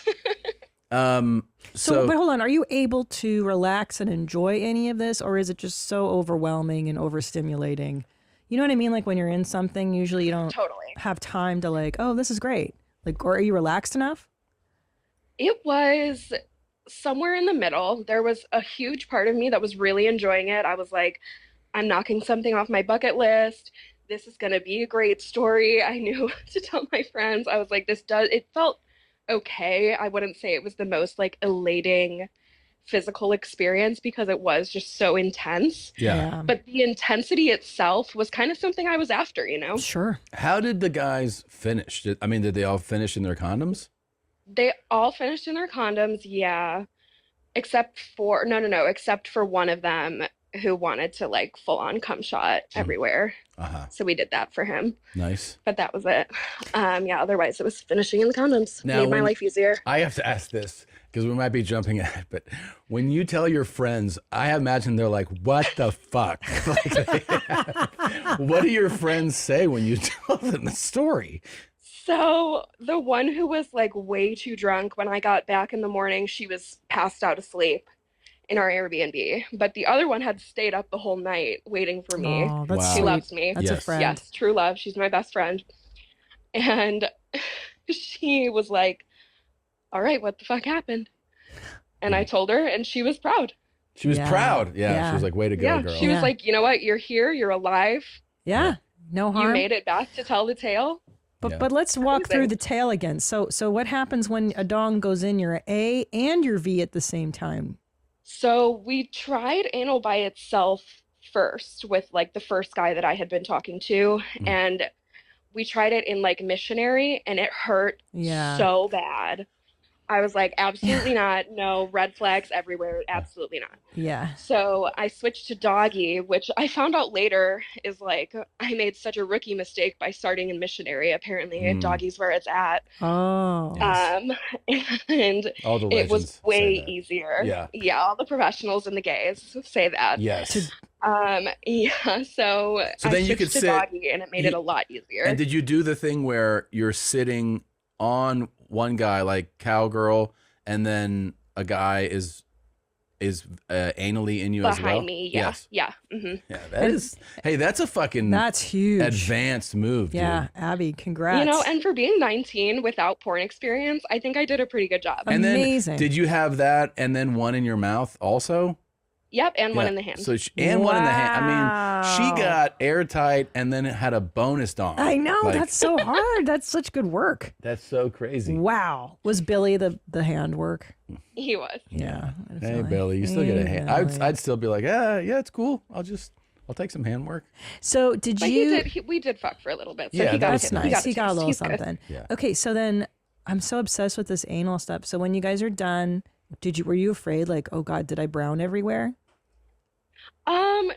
So, but hold on, are you able to relax and enjoy any of this, or is it just so overwhelming and overstimulating? You know what I mean? Like when you're in something, usually you don't have time to like, oh, this is great. Like, or are you relaxed enough? It was somewhere in the middle. There was a huge part of me that was really enjoying it. I was like, I'm knocking something off my bucket list. This is going to be a great story. I knew to tell my friends. I was like, it felt okay. I wouldn't say it was the most like elating physical experience because it was just so intense. Yeah. But the intensity itself was kind of something I was after, you know? Sure. How did the guys finish? Did they all finish in their condoms? They all finished in their condoms, yeah. Except for one of them who wanted to like full on cum shot everywhere. So we did that for him. Nice. But that was it. Otherwise it was finishing in the condoms. Now, made my life easier. I have to ask this because we might be jumping ahead, but when you tell your friends, I imagine they're like, what the fuck? What do your friends say when you tell them the story? So the one who was like way too drunk, when I got back in the morning, she was passed out asleep in our Airbnb. But the other one had stayed up the whole night waiting for me. Oh, that's She sweet. loves me. That's a friend. Yes, true love. She's my best friend. And she was like, all right, what the fuck happened? And I told her, and she was proud. She was proud. Yeah. She was like, way to go, girl. She was like, you know what? You're here. You're alive. Yeah. No harm. You made it back to tell the tale. But let's walk through the tale again. So what happens when a dong goes in your A and your V at the same time? So we tried anal by itself first with like the first guy that I had been talking to. And we tried it in like missionary and it hurt Yeah. so bad. I was like, absolutely not. No, red flags everywhere. Absolutely not. Yeah. So I switched to doggy, which I found out later is like, I made such a rookie mistake by starting in missionary. Apparently, doggy's where it's at. Oh. And All the it was legends say way that. easier. Yeah. Yeah, all the professionals and the gays say that. Yes. Yeah, so I then you switched could to sit- doggy and it made it a lot easier. And did you do the thing where you're sitting on one guy like cowgirl, and then a guy is anally in you as well? Behind me, yeah. Yes. Yeah. hmm Yeah, that is. Hey, that's a fucking. That's huge. Advanced move, Yeah, dude. Abby, congrats. You know, and for being 19 without porn experience, I think I did a pretty good job. And Amazing. then, did you have that and then one in your mouth also? Yep, and one Yeah. in the hand. So one in the hand. I mean, she got airtight and then it had a bonus dong. I know, Like, that's so hard. That's such good work. That's so crazy. Wow. Was Billy the hand work? He was. Yeah. Hey, Billy, you still get a hand. I'd still be like, yeah, it's cool. I'll take some hand work. So But we did fuck for a little bit. So Yeah, he got That's nice. He got a little He's good. something. Yeah. Okay, so then I'm so obsessed with this anal stuff. So when you guys are done, were you afraid like, oh God, did I brown everywhere?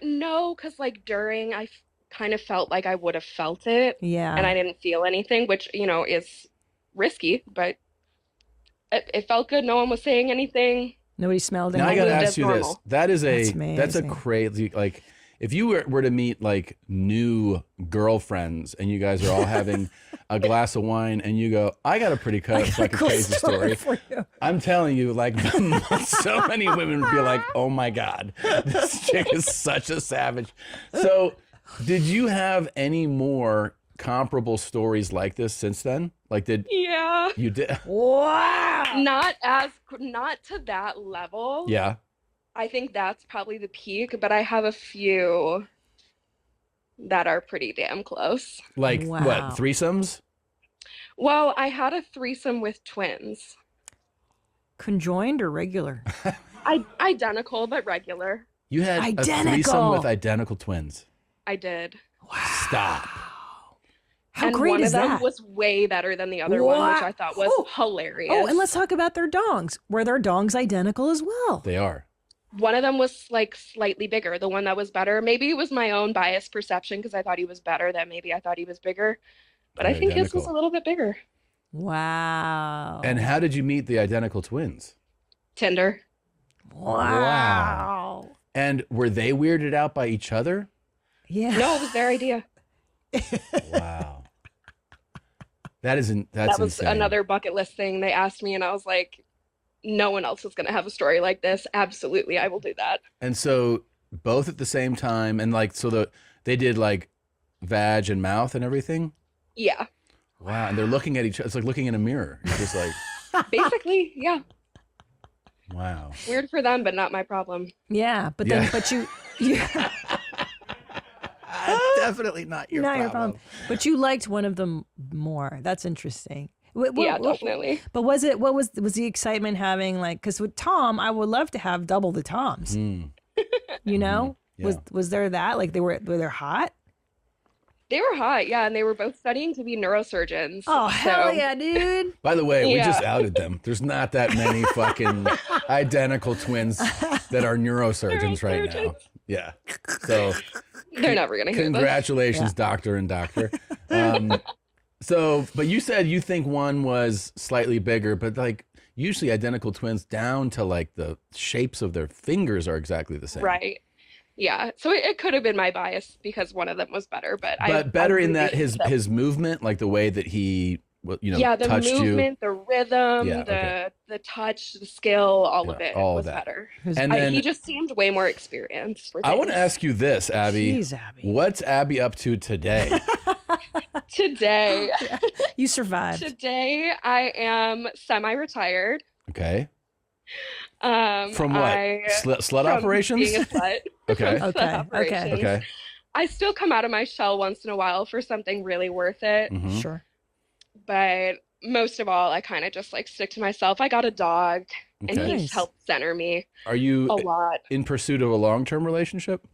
No, because like during, I kind of felt like I would have felt it. Yeah. And I didn't feel anything, which, you know, is risky, but it felt good. No one was saying anything. Nobody smelled it. Now I got to ask you this. normal. That's a amazing. crazy, like, if you were to meet like new girlfriends and you guys are all having a glass of wine and you go, I got a pretty fucking cool crazy story. for you. I'm telling you, like, so many women would be like, oh my God, this chick is such a savage. So did you have any more comparable stories like this since then? Like, Yeah. you did? Wow. Not to that level. Yeah. I think that's probably the peak, but I have a few that are pretty damn close. Like Wow. what, threesomes? Well, I had a threesome with twins. Conjoined or regular? Identical, but regular. You had a threesome Identical. with identical twins. I did. Stop. How And great one is of them that? was way better than the other one, which I thought was hilarious. Oh, and let's talk about their dongs. Were their dongs identical as well? They are. One of them was like slightly bigger, the one that was better. Maybe it was my own biased perception because I thought he was better, that maybe I thought he was bigger. But I They're think his was identical. a little bit bigger. Wow. And how did you meet the identical twins? Tinder. Wow. And were they weirded out by each other? Yeah. No, it was their idea. Wow. That's That was insane. another bucket list thing. They asked me and I was like, no one else is going to have a story like this. Absolutely, I will do that. And so both at the same time, and like, so they did like vag and mouth and everything? Yeah. Wow. And they're looking at each other. It's like looking in a mirror. It's just like, Basically, yeah. wow. Weird for them, but not my problem. Yeah, but then, Yeah. but you Definitely not your not problem. your problem. But you liked one of them more. That's interesting. Yeah, definitely. But was the excitement having like, because with Tom, I would love to have double the Toms. Mm. You know, Yeah. was there that like were they hot? They were hot, yeah, and they were both studying to be neurosurgeons. Oh hell so- yeah, dude! By the way, we Yeah. just outed them. There's not that many fucking identical twins that are neurosurgeons right now. Yeah. So They're never gonna hear this. congratulations, doctor and doctor. But you said you think one was slightly bigger, but like usually identical twins down to like the shapes of their fingers are exactly the same. Right. Yeah. So it could have been my bias because one of them was better, but Better in really that his movement, like the way that he yeah, the touched movement, the rhythm, Yeah, okay. the touch, the skill, all of it all was of that. better. And then he just seemed way more experienced. For I want to things. ask you this, Abby. Jeez, Abby. What's Abby up to today? Today, You survived. today I am semi-retired. Okay. From what? Slut operations? Being a slut. Okay. From slut Okay, operations. Okay. I still come out of my shell once in a while for something really worth it. Mhm. Sure. But most of all, I kind of just like stick to myself. I got a dog and Okay. he's Nice. helped center me Are you a lot. in pursuit of a long-term relationship?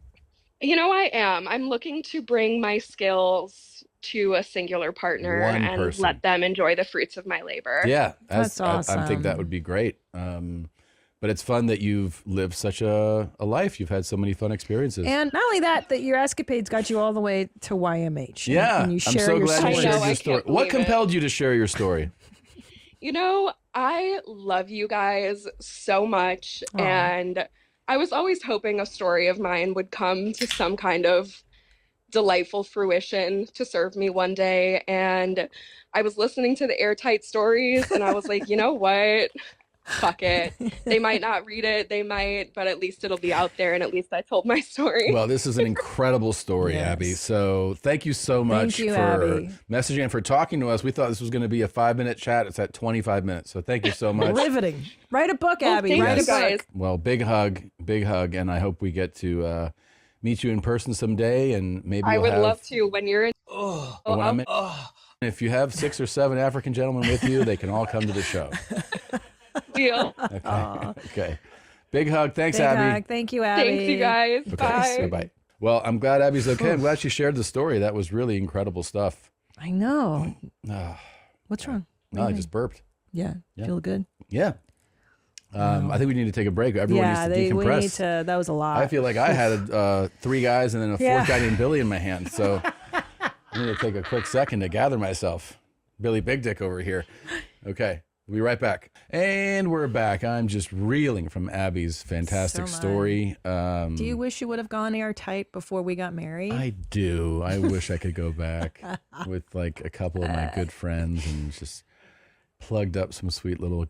You know, I am. I'm looking to bring my skills to a singular partner One and person. let them enjoy the fruits of my labor. Yeah, That's awesome. I think that would be great. But it's fun that you've lived such a life. You've had so many fun experiences. And not only that your escapades got you all the way to YMH. Yeah, and you I'm share so your glad you stories. shared I your story. can't What believe it. compelled you to share your story? You know, I love you guys so much, Aw. and I was always hoping a story of mine would come to some kind of delightful fruition to serve me one day. And I was listening to the Airtight stories, and I was like, you know what? Fuck it. They might not read it, they might, but at least it'll be out there, and at least I told my story. Well, this is an incredible story, Yes. Abby. So thank you so much you, for Abby. messaging and for talking to us. We thought this was going to be a 5-minute chat. It's at 25 minutes. So thank you so much. Riveting. Write a book, Well, Abby. thank Write you a book. guys. Well, big hug, and I hope we get to meet you in person someday, and maybe I you'll would have, love to when you're in. when I'm in- if you have 6 or 7 African gentlemen with you, they can all come to the show. Deal. Okay. Okay. Big hug. Thanks, Big Abby. hug. Thank you, Abby. Thanks, you guys. Okay. Bye. Bye. Well, I'm glad Abby's okay. I'm glad she shared the story. That was really incredible stuff. I know. Ah, What's wrong? no, I just burped. Yeah. Yeah. Feel good? Yeah. I think we need to take a break. Everyone yeah, needs to we decompress. need to. That was a lot. I feel like I had 3 guys and then a 4th Yeah. guy named Billy in my hand. So I need to take a quick second to gather myself. Billy Big Dick over here. Okay. We'll be right back. And we're back. I'm just reeling from Abby's fantastic So story. Do you wish you would have gone airtight before we got married? I do. I wish I could go back with like a couple of my good friends and just plugged up some sweet little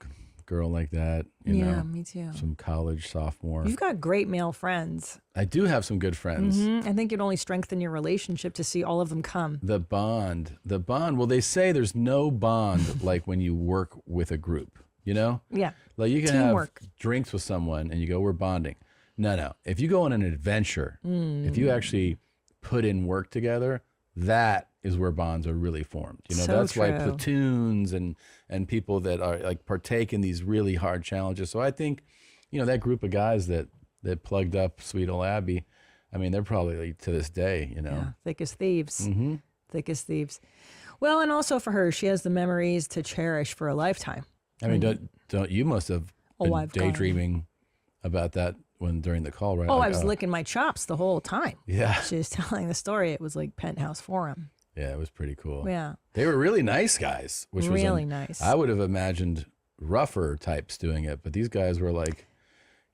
girl like that. You know, me too. some college sophomore. You've got great male friends. I do have some good friends. I think it'd only strengthen your relationship to see all of them come. The bond. Well, they say there's no bond like when you work with a group, you know? Yeah. Like you can Teamwork. have drinks with someone and you go, we're bonding. No. If you go on an adventure, if you actually put in work together, that is where bonds are really formed. You know, So that's why true. platoons and people that are like partake in these really hard challenges. So I think, you know, that group of guys that plugged up sweet old Abby, I mean, they're probably like, to this day, you know. Yeah, thick as thieves. Mm-hmm. Thick as thieves. Well, and also for her, she has the memories to cherish for a lifetime. I mean, don't you must have been I've gone- daydreaming about that during the call, right? Oh, Like, I was licking my chops the whole time. Yeah. She was telling the story. It was like Penthouse Forum. Yeah, it was pretty cool. Yeah. They were really nice guys, which was Really nice. I would have imagined rougher types doing it, but these guys were like,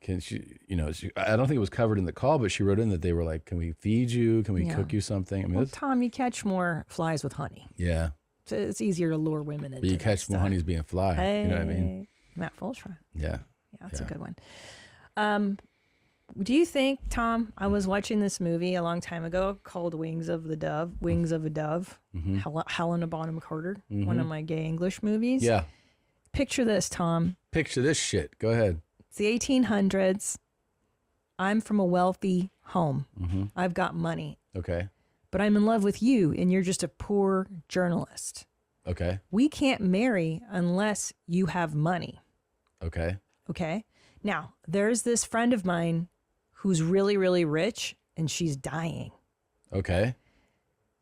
can she, you know, I don't think it was covered in the call, but she wrote in that they were like, can we feed you? Can we Yeah. cook you something? I mean, Well, that's, Tom, you catch more flies with honey. yeah, So it's easier to lure women into but you that catch more stuff. honeys being fly. Hey, You know what I mean? Matt Fultron. Yeah. Yeah, that's Yeah. a good one. Do you think, Tom, I was watching this movie a long time ago called Wings of a Dove, Mm-hmm. Helena Bonham Carter, one of my gay English movies. Yeah. Picture this, Tom. Picture this shit. Go ahead. It's the 1800s. I'm from a wealthy home. Mm-hmm. I've got money, Okay. but I'm in love with you and you're just a poor journalist. Okay. We can't marry unless you have money. Okay. Okay. Now, there's this friend of mine who's really, really rich and she's dying. Okay.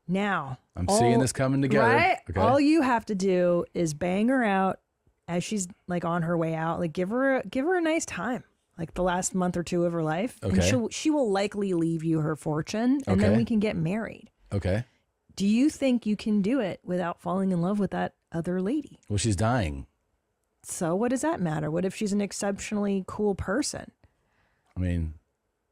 Now, I'm seeing this coming together. Right? Okay. All you have to do is bang her out as she's like on her way out. Like give her a nice time. Like the last month or 2 of her life. And Okay. she will likely leave you her fortune and then Okay. we can get married. Okay. Do you think you can do it without falling in love with that other lady? Well, she's dying. So what does that matter? What if she's an exceptionally cool person? I mean,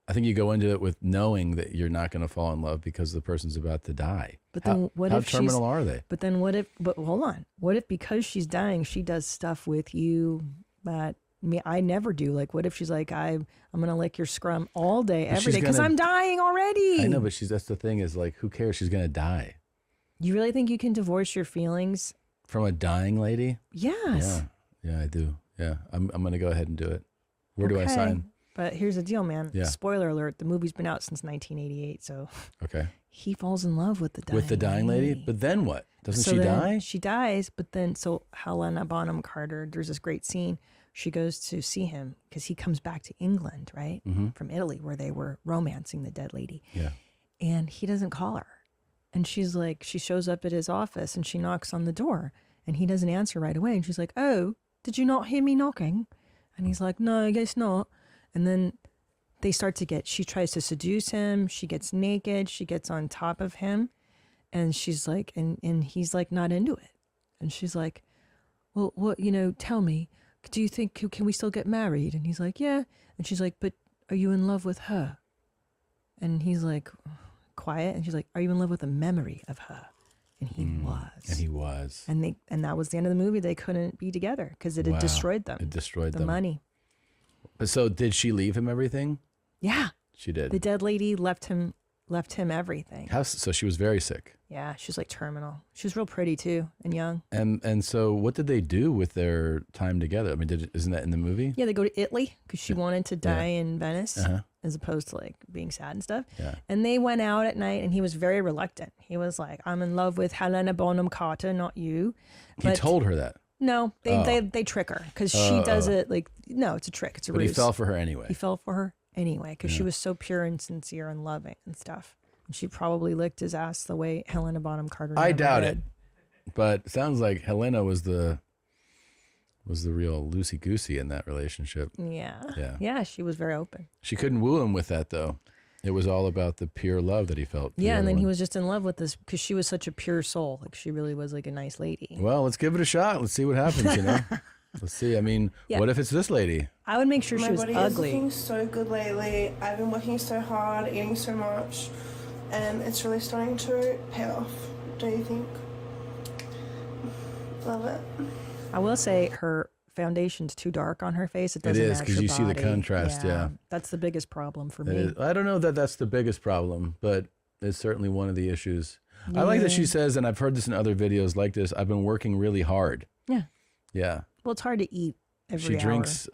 I think you go into it with knowing that you're not going to fall in love because the person's about to die. But then what how if terminal she's, are they? But then what if, but hold on. What if because she's dying, she does stuff with you that I never do? Like what if she's like, I'm going to lick your scrum all day, But every she's day because gonna- I'm dying already. I know, but that's the thing is like, who cares? She's going to die. You really think you can divorce your feelings? From a dying lady? Yes. Yeah, I do. Yeah, I'm going to go ahead and do it. Where do I Okay. sign? But here's the deal, man. Yeah. Spoiler alert, the movie's been out since 1988, so Okay. he falls in love with the dying With the dying lady? But then what? Doesn't she then die? She dies, but then, so Helena Bonham Carter, there's this great scene. She goes to see him because he comes back to England, right? Mm-hmm. From Italy, where they were romancing the dead lady. Yeah. And he doesn't call her. And she's like, she shows up at his office and she knocks on the door and he doesn't answer right away. And she's like, oh, did you not hear me knocking? And he's like, no, I guess not. And then she tries to seduce him. She gets naked. She gets on top of him. And she's like, and he's like not into it. And she's like, well, what, tell me, do you think, can we still get married? And he's like, yeah. And she's like, but are you in love with her? And he's like, quiet. And she's like, are you in love with the memory of her? And he was. And he was. And that was the end of the movie. They couldn't be together because it had destroyed them. It destroyed the them. money. So did she leave him everything? Yeah. She did. The dead lady left him everything. So she was very sick. Yeah, she was like terminal. She was real pretty too and young. And so what did they do with their time together? I mean, isn't that in the movie? Yeah, they go to Italy because she wanted to die in Venice as opposed to like being sad and stuff. Yeah. And they went out at night and he was very reluctant. He was like, I'm in love with Helena Bonham Carter, not you. He told her that. No, they trick her because she does it like, no, it's a trick. It's a ruse. But he fell for her anyway. He fell for her anyway because she was so pure and sincere and loving and stuff. And she probably licked his ass the way Helena Bonham Carter I never doubt did. it. But it sounds like Helena was the real loosey-goosey in that relationship. Yeah. Yeah. Yeah, she was very open. She couldn't woo him with that, though. It was all about the pure love that he felt. Yeah, and then he was just in love with this because she was such a pure soul. Like she really was like a nice lady. Well, let's give it a shot. Let's see what happens, Let's see. I mean, what if it's this lady? I would make sure she was My body ugly. is looking so good lately. I've been working so hard, eating so much, and it's really starting to pay off. Don't you think? Love it. I will say her foundation's too dark on her face. It doesn't match because her you see the body. contrast, yeah. That's the biggest problem for It me. is. I don't know that that's the biggest problem, but it's certainly one of the issues. I like that she says, and I've heard this in other videos like this, I've been working really hard. Yeah. Yeah. Well, it's hard to eat every She hour. drinks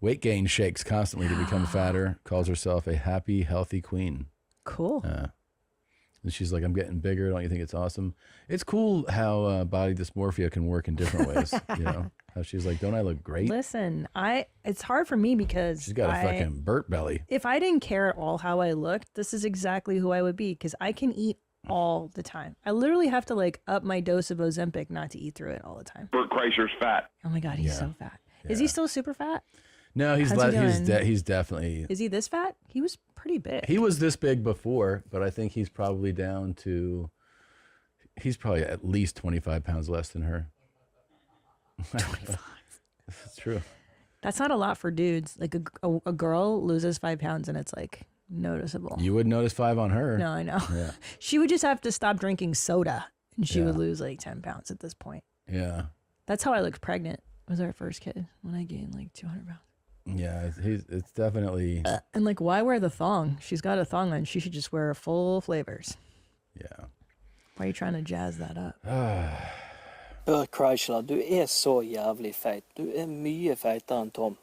weight gain shakes constantly to become fatter, calls herself a happy, healthy queen. Cool. And she's like, I'm getting bigger. Don't you think it's awesome? It's cool how body dysmorphia can work in different ways. How she's like, don't I look great? Listen, it's hard for me because She's got a fucking Bert belly. If I didn't care at all how I looked, this is exactly who I would be because I can eat all the time. I literally have to like up my dose of Ozempic not to eat through it all the time. Bert Kreischer's fat. Oh my God, he's so fat. Is he still super fat? No, he's How's he doing? he's definitely. Is he this fat? He was pretty big. He was this big before, but I think he's probably down to. He's probably at least 25 pounds less than her. 25. It's true. That's not a lot for dudes. Like a girl loses 5 pounds and it's like noticeable. You would notice 5 on her. No, I know. Yeah. She would just have to stop drinking soda and she would lose like 10 pounds at this point. Yeah. That's how I looked pregnant. Was our first kid when I gained like 200 pounds. Yeah, it's definitely. And like, why wear the thong? She's got a thong on. She should just wear full flavors. Yeah. Why are you trying to jazz that up? Bert Kreischer, du så jävligt feit. Du mye feitere enn Tom.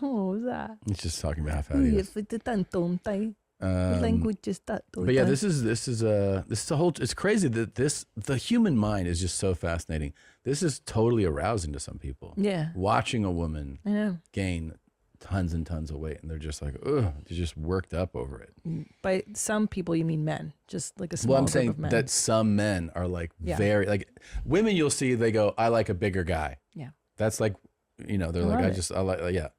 Oh, what was that? He's just talking about how fat he is. But yeah, this is a whole. It's crazy that the human mind is just so fascinating. This is totally arousing to some people. Yeah, watching a woman I know. gain tons and tons of weight, and they're just like, ugh, they're just worked up over it. By some people, you mean men, just like a small Well, I'm group saying of men. that some men are like very like women. You'll see they go, I like a bigger guy. Yeah, that's like, they're love like, it. I like yeah.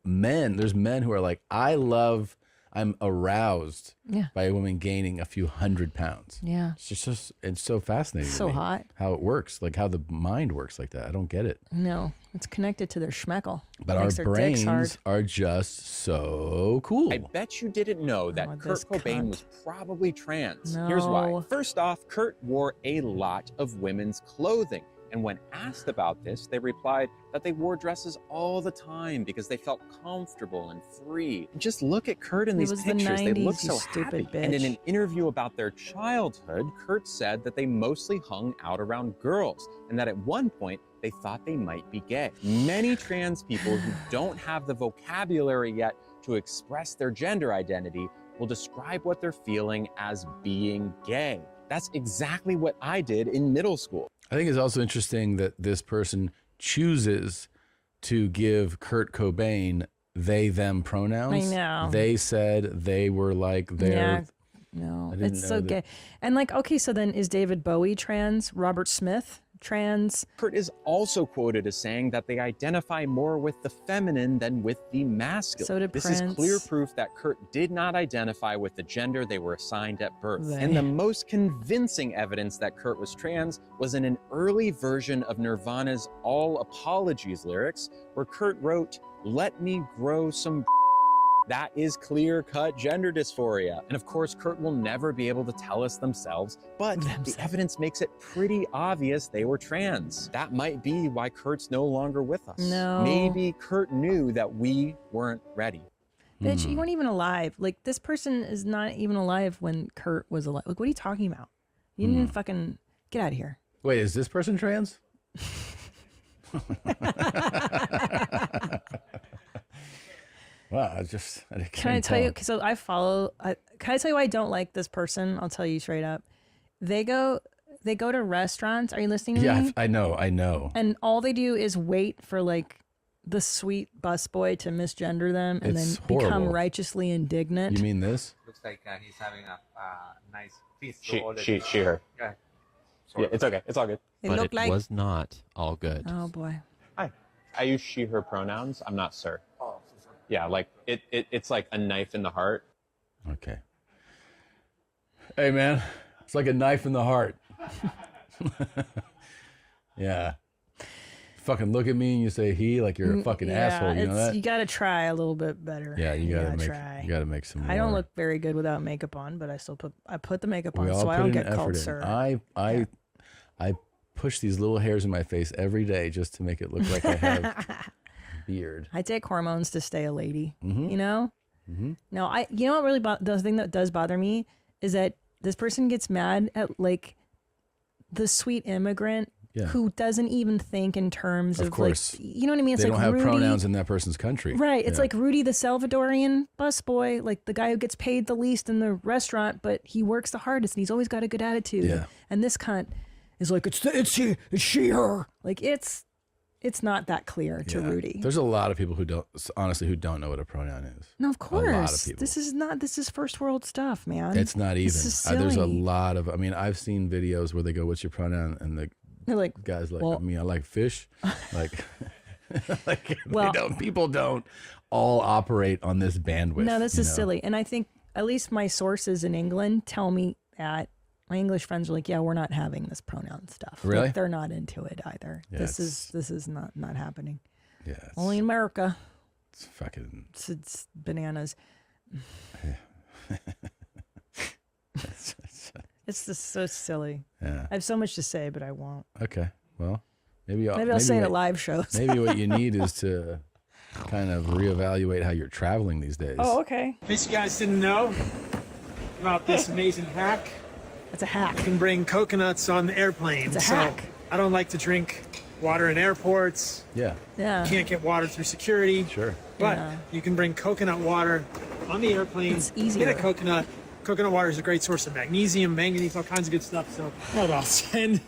Men, there's men who are like, I'm aroused by a woman gaining a few 100 pounds. Yeah. It's just it's so fascinating. So to me hot. How it works, like how the mind works like that. I don't get it. No, it's connected to their schmeckle. But our brains are just so cool. I bet you didn't know that Kurt this Cobain cunt. was probably trans. Here's why. No. First off, Kurt wore a lot of women's clothing. And when asked about this, they replied that they wore dresses all the time because they felt comfortable and free. Just look at Kurt in It these was the pictures. They 90s, look you so stupid happy. And in bitch. an interview about their childhood, Kurt said that they mostly hung out around girls and that at one point they thought they might be gay. Many trans people who don't have the vocabulary yet to express their gender identity will describe what they're feeling as being gay. That's exactly what I did in middle school. I think it's also interesting that this person chooses to give Kurt Cobain they them pronouns. I know. They said, they were like, their No, I didn't it's know so that. gay. And like, okay, so then is David Bowie trans? Robert Smith trans? Kurt is also quoted as saying that they identify more with the feminine than with the masculine. So did this Prince. is clear proof that Kurt did not identify with the gender they were assigned at birth. They. And the most convincing evidence that Kurt was trans was in an early version of Nirvana's All Apologies lyrics, where Kurt wrote, "Let me grow some." That is clear-cut gender dysphoria. And of course, Kurt will never be able to tell us themselves, but the evidence makes it pretty obvious they were trans. That might be why Kurt's no longer with us. No. Maybe Kurt knew that we weren't ready. Bitch, you weren't even alive. Like, this person is not even alive when Kurt was alive. Like, what are you talking about? You didn't fucking get out of here. Wait, is this person trans? Wow, Can I tell you? So I follow. Can I tell you why I don't like this person? I'll tell you straight up. They go to restaurants. Are you listening to me? Yeah, I know. And all they do is wait for like the sweet busboy to misgender them, and It's then become horrible. righteously indignant. You mean this? Looks like he's having a nice feast. She, her. Yeah. Yeah, it's okay. It's all good. It But looked it like- was not all good. Oh boy. Hi. I use she, her pronouns. I'm not sir. Yeah, like it's like a knife in the heart. Okay. Hey, man, it's like a knife in the heart. Yeah. Fucking look at me and you say he like you're a fucking asshole. You know that? You gotta try a little bit better. Yeah, you gotta try. make some more. I don't look very good without makeup on, but I still put the makeup on, We all so I put don't an get effort called in. sir. I push these little hairs in my face every day just to make it look like I have beard. I take hormones to stay a lady. Mhm. You know? Mm-hmm. No, you know what really the thing that does bother me is that this person gets mad at like the sweet immigrant Yeah. who doesn't even think in terms of course. like, you know what I mean? It's They like don't have Rudy, pronouns in that person's country. Right. It's Yeah. like Rudy the Salvadorian busboy, like the guy who gets paid the least in the restaurant, but he works the hardest and he's always got a good attitude. Yeah. And this cunt is like, it's she, her. Like it's not that clear to Yeah. Rudy. There's a lot of people who don't know what a pronoun is. No, of course. A lot of people. This is first world stuff, man. It's not even. This is There's a silly. lot of. I mean, I've seen videos where they go, "What's your pronoun?" and the They're like, guys like, well- "I mean, I like fish." Like, Well- people don't all operate on this bandwidth. No, this you is know? silly. And I think at least my sources in England tell me that my English friends are like, yeah, we're not having this pronoun stuff. Like, Really? they're not into it either. Yeah, this is not happening. Yeah, it's, Only in America. it's fucking. It's bananas. It's just so silly. Yeah. I have so much to say, but I won't. Okay. Well, maybe I'll say it at what- live shows. Maybe what you need is to kind of reevaluate how you're traveling these days. Oh, okay. In case you guys didn't know about this amazing hack, it's a hack. You can bring coconuts on the airplane. It's a hack. I don't like to drink water in airports. Yeah. Yeah. You can't get water through security. Sure. But Yeah. you can bring coconut water on the airplane. It's easier. Get a coconut. Coconut water is a great source of magnesium, manganese, all kinds of good stuff. So I have about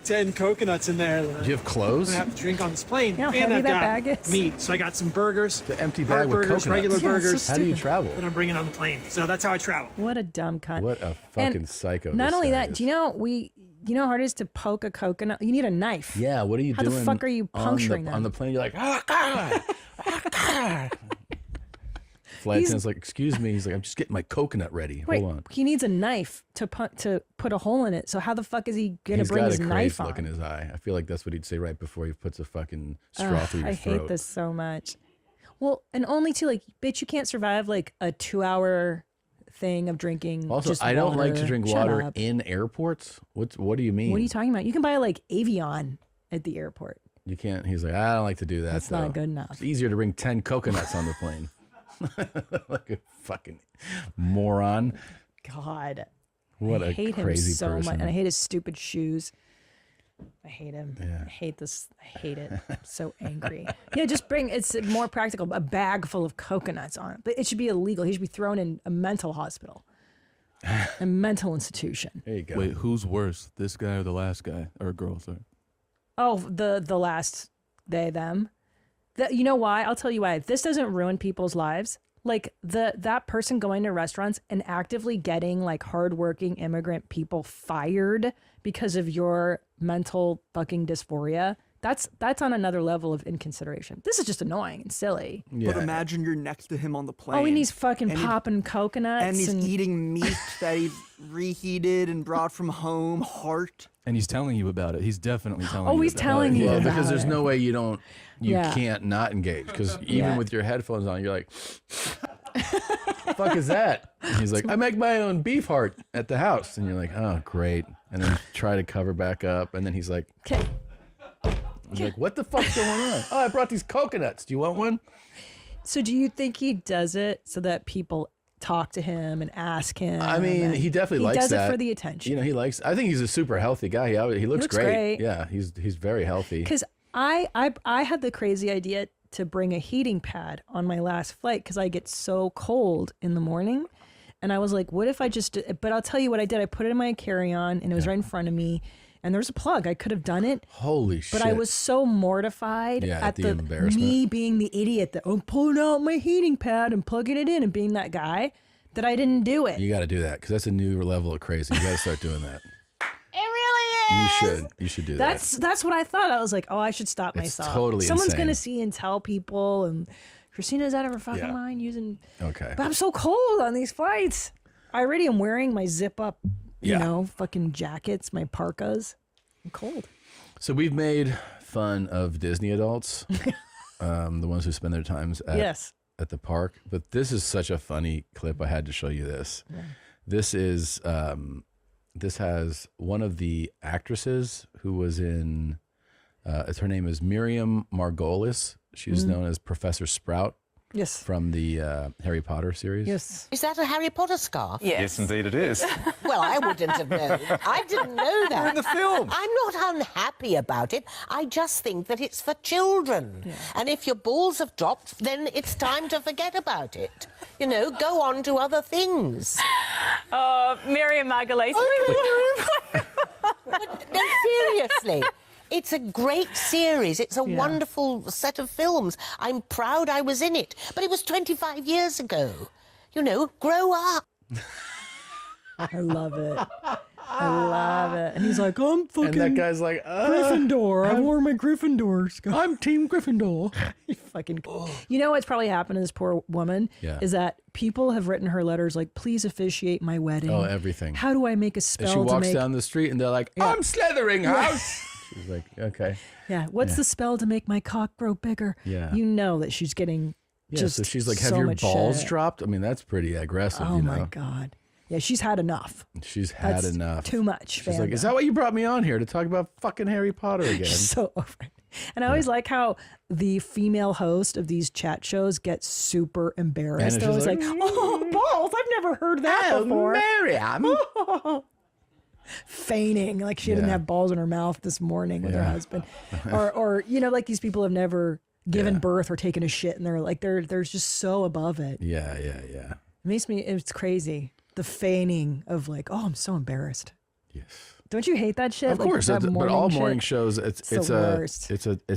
10 coconuts in there. That Do you have clothes? I have to drink on this plane. You know how and heavy I've that got bag is? meat. So I got some burgers. The empty hard bag with burgers, coconuts. regular Yeah, it's so burgers. How do you stupid. travel? That I'm bringing on the plane. So that's how I travel. What a dumb cunt. What a fucking And psycho. Not this only guy that, is. do you know how hard it is to poke a coconut? You need a knife. Yeah, what are you How doing? the fuck are you puncturing them? on the plane? You're like, ah, God, God. Flight attendant's like, excuse me. He's like, I'm just getting my coconut ready. Wait, Hold on. he needs a knife to put a hole in it. So how the fuck is he gonna He's bring got his a knife crazy look in on? his eye. I feel like that's what he'd say right before he puts a fucking straw through your I throat. hate this so much. Well, and only to like, bitch, you can't survive like a 2-hour thing of drinking. Also, just I don't like to water. drink Shut water up. in airports. What do you mean? What are you talking about? You can buy like Avion at the airport. You can't. He's like, I don't like to do that. That's not though. good enough. It's easier to bring 10 coconuts on the plane. Like a fucking moron. God. What I a hate crazy him so person. much. And I hate his stupid shoes. I hate him. Yeah. I hate this. I hate it. I'm so angry. Yeah, just it's more practical. A bag full of coconuts on it. But it should be illegal. He should be thrown in a mental hospital. A mental institution. There you go. Wait, who's worse, this guy or the last guy or girl? Sorry. Oh, the last they, them. You know why? I'll tell you why. If this doesn't ruin people's lives, like that person going to restaurants and actively getting like hardworking immigrant people fired because of your mental fucking dysphoria. That's on another level of inconsideration. This is just annoying and silly. But imagine you're next to him on the plane. Oh, and he's fucking popping coconuts. And he's eating meat that he's reheated and brought from home, heart. And he's telling you about it. He's definitely telling you. Oh, he's telling you about because there's it. no way you Yeah. can't not engage. Because even Yeah. with your headphones on, you're like, fuck is that? And he's like, I make my own beef heart at the house. And you're like, oh, great. And then try to cover back up. And then he's like, okay. He's like, what the fuck's going on? Oh, I brought these coconuts. Do you want one? So do you think he does it so that people talk to him and ask him? I mean, and he definitely likes does that. it for the attention. You know, he likes, I think he's a super healthy guy. He looks great. Yeah, he's very healthy. Because I had the crazy idea to bring a heating pad on my last flight because I get so cold in the morning. And I was like, what if I just, but I'll tell you what I did. I put it in my carry-on and it was right in front of me. And there's a plug. I could have done it. Holy shit. But I was so mortified at the the embarrassment. me being the idiot that I'm pulling out my heating pad and plugging it in and being that guy that I didn't do it. You got to do that because that's a new level of crazy. You got to start doing that. It really is. You should do that. That's what I thought. I was like, oh, I should stop It's myself. totally Someone's insane. gonna see and tell people. And Christina, is that ever fucking mind using? Okay. But I'm so cold on these flights. I already am wearing my zip up, you know, fucking jackets, my parkas. I'm cold. So we've made fun of Disney adults, the ones who spend their times at the park. But this is such a funny clip. I had to show you this. Yeah. This is this has one of the actresses who was in. Her name is Miriam Margolis. She's known as Professor Sprout. Yes. From the Harry Potter series. Yes. Is that a Harry Potter scarf? Yes, indeed it is. Well, I wouldn't have known. I didn't know that. You're in the film. I'm not unhappy about it. I just think that it's for children. Yeah. And if your balls have dropped, then it's time to forget about it. You know, go on to other things. Miriam Margolis. No, seriously. It's a great series. It's a wonderful set of films. I'm proud I was in it. But it was 25 years ago. You know, grow up. I love it. I love it. And he's like, I'm fucking. And that guy's like, Gryffindor. I wore my Gryffindor scarf. I'm Team Gryffindor. You fucking. You know what's probably happened to this poor woman is that people have written her letters like, please officiate my wedding. Oh, everything. How do I make a spell? And she walks down the street and they're like, I'm slithering house. She's like, okay. Yeah. What's the spell to make my cock grow bigger? Yeah. You know that she's getting just so she's like, have so your much balls shit. dropped? I mean, that's pretty aggressive, Oh you know? my God. Yeah, she's had enough. She's had That's enough. Too much. She's like, is that why you brought me on here to talk about fucking Harry Potter again? She's so over it. And I always like how the female host of these chat shows gets super embarrassed. And I was she's like, like, oh, balls. I've never heard that before. Miriam. Feigning like she didn't have balls in her mouth this morning with her husband. Or, you know, like these people have never given birth or taken a shit and they're like, they're just so above it. Yeah. It makes me, it's crazy. The feigning of like, oh, I'm so embarrassed. Yes. Don't you hate that shit? Of course, that but all shit? morning shows, it's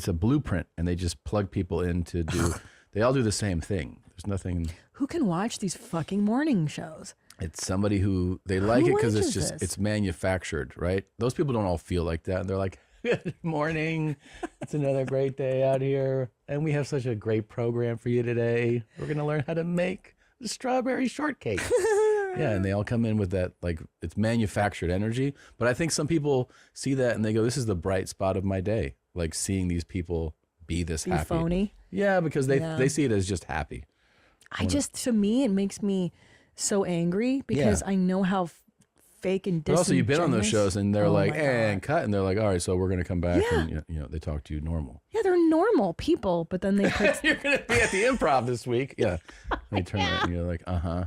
a blueprint, and they just plug people in to do. They all do the same thing. There's nothing. Who can watch these fucking morning shows? It's somebody who they like it because it's watches just this? it's manufactured, right? Those people don't all feel like that, and they're like, "Good morning, it's another great day out here, and we have such a great program for you today. We're gonna learn how to make the strawberry shortcake." Yeah, and they all come in with that, like, it's manufactured energy. But I think some people see that and they go, this is the bright spot of my day. Like, seeing these people be this happy. Phony? Yeah, because they see it as just happy. To me, it makes me so angry because I know how fake and But also, you've been on those disingenuous- shows and they're Oh like, my and cut. And they're like, all right, so we're going to come back. Yeah. And, you know, they talk to you normal. Yeah, they're normal people, but then they put. You're going to be at the Improv this week. Yeah. And they turn around and you're like, uh-huh.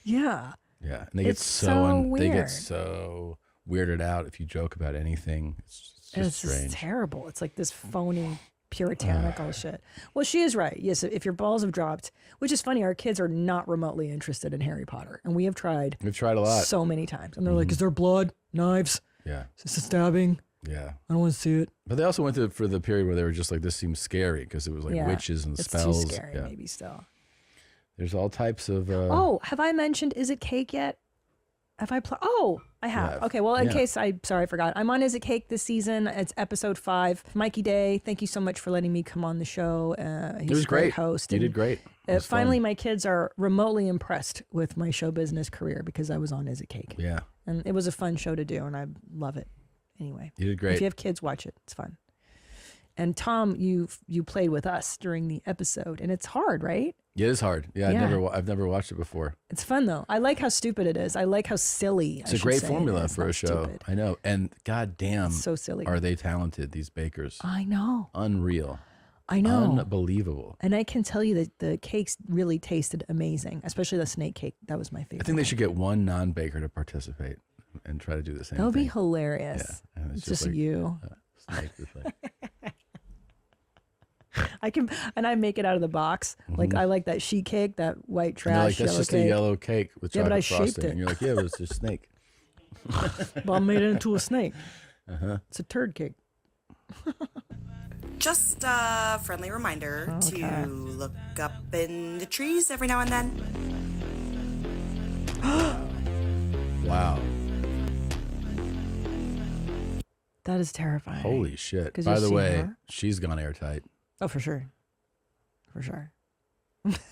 Yeah. Yeah, and they get It's so so they get weird. so weirded out if you joke about anything. It's just It's strange. just terrible. It's like this phony puritanical shit. Well, she is right. Yes, if your balls have dropped, which is funny, our kids are not remotely interested in Harry Potter, and we have tried. We've tried a lot. So many times, and they're like, "Is there blood, knives? Yeah. Is this a stabbing? Yeah. I don't want to see it." But they also went for the period where they were just like, this seems scary because it was like Yeah, witches and it's spells. too scary, yeah. maybe still. There's all types of. Oh, have I mentioned Is It Cake yet? Have I? I have. have. Okay, well, in Yeah. case I forgot. I'm on Is It Cake this season. It's episode 5. Mikey Day, thank you so much for letting me come on the show. He's It was a great great. host. You and, did great. It was finally, fun. my kids are remotely impressed with my show business career because I was on Is It Cake. Yeah. And it was a fun show to do, and I love it. Anyway. You did great. If you have kids, watch it. It's fun. And Tom, you played with us during the episode, and it's hard, right? Yeah, it is hard. Yeah, Yeah. I've never watched it before. It's fun though. I like how stupid it is. I like how silly. It's a great formula for a show. Stupid. I know. And goddamn, It's so silly. Are they talented? These bakers. I know. Unreal. I know. Unbelievable. And I can tell you that the cakes really tasted amazing, especially the snake cake. That was my favorite. I think they should get one non-baker to participate and try to do the same That would thing. be hilarious. Yeah. And It's just you. Snake with like, I make it out of the box. Like I like that sheet cake, that white and they're trash like, that's yellow just cake. a yellow cake with Yeah, but chocolate I shaped frosting. it. And you're like, yeah, it was just snake. Well, I made it into a snake. Uh-huh. It's a turd cake. Just a friendly reminder to look up in the trees every now and then. Wow. That is terrifying. Holy shit. 'Cause By you've the seen way, her? she's gone airtight. Oh, for sure. For sure.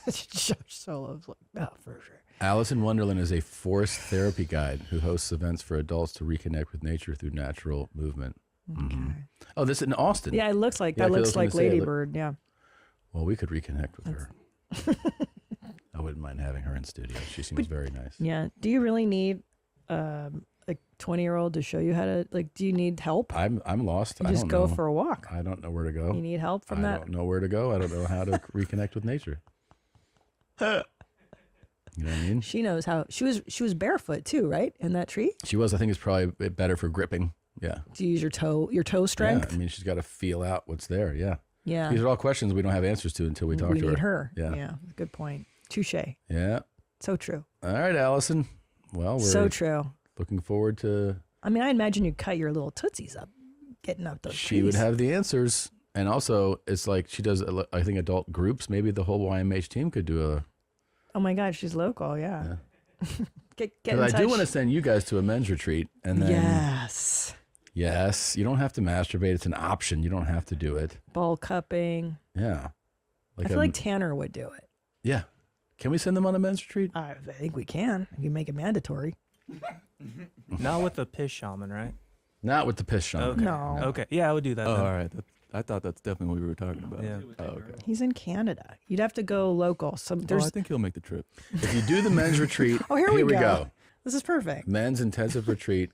Josh Solo's like, oh, for sure. Alice in Wonderland is a forced therapy guide who hosts events for adults to reconnect with nature through natural movement. Mhm. Oh, this is in Austin. Yeah, it looks like Yeah, that. 'cause I Looks was gonna like say, Lady Bird. Yeah. Well, we could reconnect with her. I wouldn't mind having her in studio. She seems very nice. Yeah. Do you really need a 20-year-old to show you how to, like, do you need help? I'm lost. You I just don't go know. for a walk. I don't know where to go. You need help from I that? don't know where to go. I don't know how to reconnect with nature. You know what I mean? She knows how. She was barefoot too, right? In that tree. She was. I think it's probably a bit better for gripping. Yeah. Do you use your toe strength? Yeah, I mean, she's got to feel out what's there. Yeah. Yeah. These are all questions we don't have answers to until we talk we to her. need her. Yeah. Yeah. Good point. Touche. Yeah. So true. All right, Allison. Well, we're So true. looking forward to. I mean, I imagine you cut your little tootsies up, getting up those. She would trees. have the answers, and also it's like she does. I think adult groups. Maybe the whole YMH team could do a. Oh my God, she's local. Yeah. get in Because I do touch. want to send you guys to a men's retreat, and then yes, you don't have to masturbate. It's an option. You don't have to do it. Ball cupping. Yeah, I feel like Tanner would do it. Yeah, can we send them on a men's retreat? I think we can. We can make it mandatory. Not with the piss shaman, right? Not with the piss shaman. Okay. No. Okay. Yeah, I would do that. Oh, then. all right. I thought that's definitely what we were talking about. Yeah. Oh, okay. He's in Canada. You'd have to go local. Oh, I think he'll make the trip. If you do the men's retreat, Oh, here we we go. go. This is perfect. Men's intensive retreat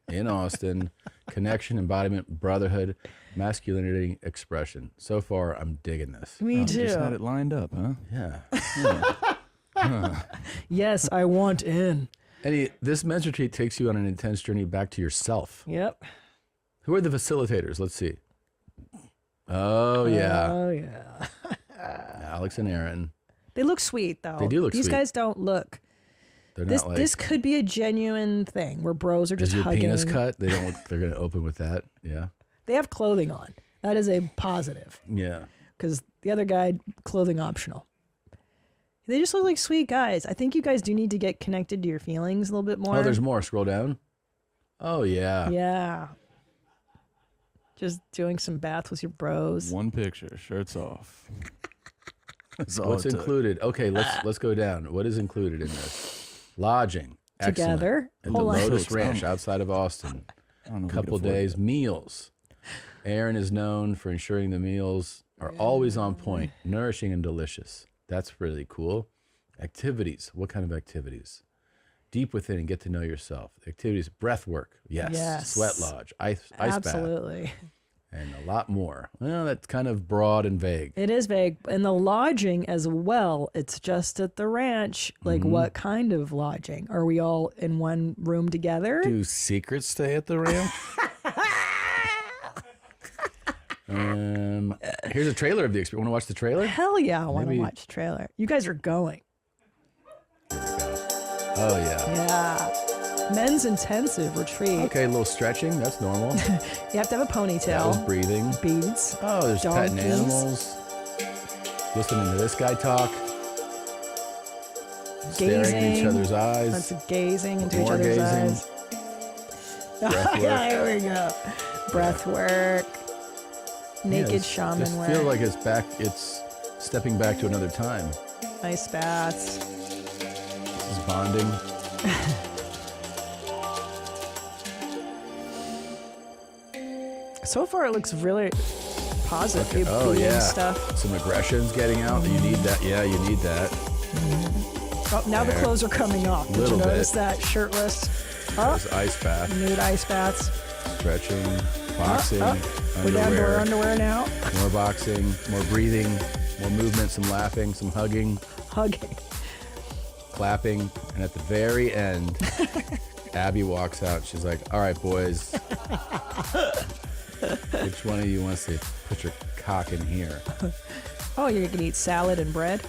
in Austin. Connection, embodiment, brotherhood, masculinity, expression. So far, I'm digging this. Me You too. just had it lined up, huh? Yeah. Yes, I want in. This men's retreat takes you on an intense journey back to yourself. Yep. Who are the facilitators? Let's see. Oh, yeah. Oh yeah. Alex and Aaron. They look sweet though. They do look These sweet. guys don't look. They're This not like. this could be a genuine thing where bros are just Is your hugging. penis cut? They don't. They're going to open with that. Yeah. They have clothing on. That is a positive. Yeah. Because the other guy, clothing optional. They just look like sweet guys. I think you guys do need to get connected to your feelings a little bit more. Oh, there's more. Scroll down. Oh, yeah. Yeah. Just doing some baths with your bros. One picture, shirts off. That's all What's it took. included? Okay, let's go down. What is included in this? Lodging. Excellent. Together? At the Hold on. Lotus Ranch outside of Austin. I don't know if we could Couple afford days. that. Meals. Aaron is known for ensuring the meals are always on point, nourishing and delicious. That's really cool. Activities. What kind of activities? Deep within and get to know yourself. Activities. Breath work. Yes. Yes. Sweat lodge. Ice bath. Absolutely. And a lot more. Well, that's kind of broad and vague. It is vague. And the lodging as well, it's just at the ranch. Like, Mm-hmm. what kind of lodging? Are we all in one room together? Do secrets stay at the ranch? Here's a trailer of the experience. Want to watch the trailer? Hell yeah, I want to Maybe- watch the trailer. You guys are going. Oh, yeah. Yeah. Men's intensive retreat. Okay, a little stretching. That's normal. You have to have a That was ponytail. breathing. Beads. Oh, there's petting donkeys. animals. Listening to this guy talk. Staring in each other's eyes. Lots of gazing into each More other's gazing. eyes. Breath work. Yeah, here we go. Breath work. Naked shaman just work. feel like it's back. It's stepping back to another time. Nice baths. This is bonding. So far, it looks really positive. Okay. Oh Bleeding yeah. Stuff. Some aggression's getting out. You need that. Yeah, you need that. Oh, now the There. clothes are coming off. Did you Little notice bit. that? Shirtless. Oh, There's ice bath, nude ice baths. stretching, boxing, We're down to our underwear now. more boxing, more breathing, more movement, some laughing, some hugging, Hugging. clapping, and at the very end, Abby walks out. She's like, "All right, boys, which one of you wants to put your cock in here?" Oh, you're going to eat salad and bread?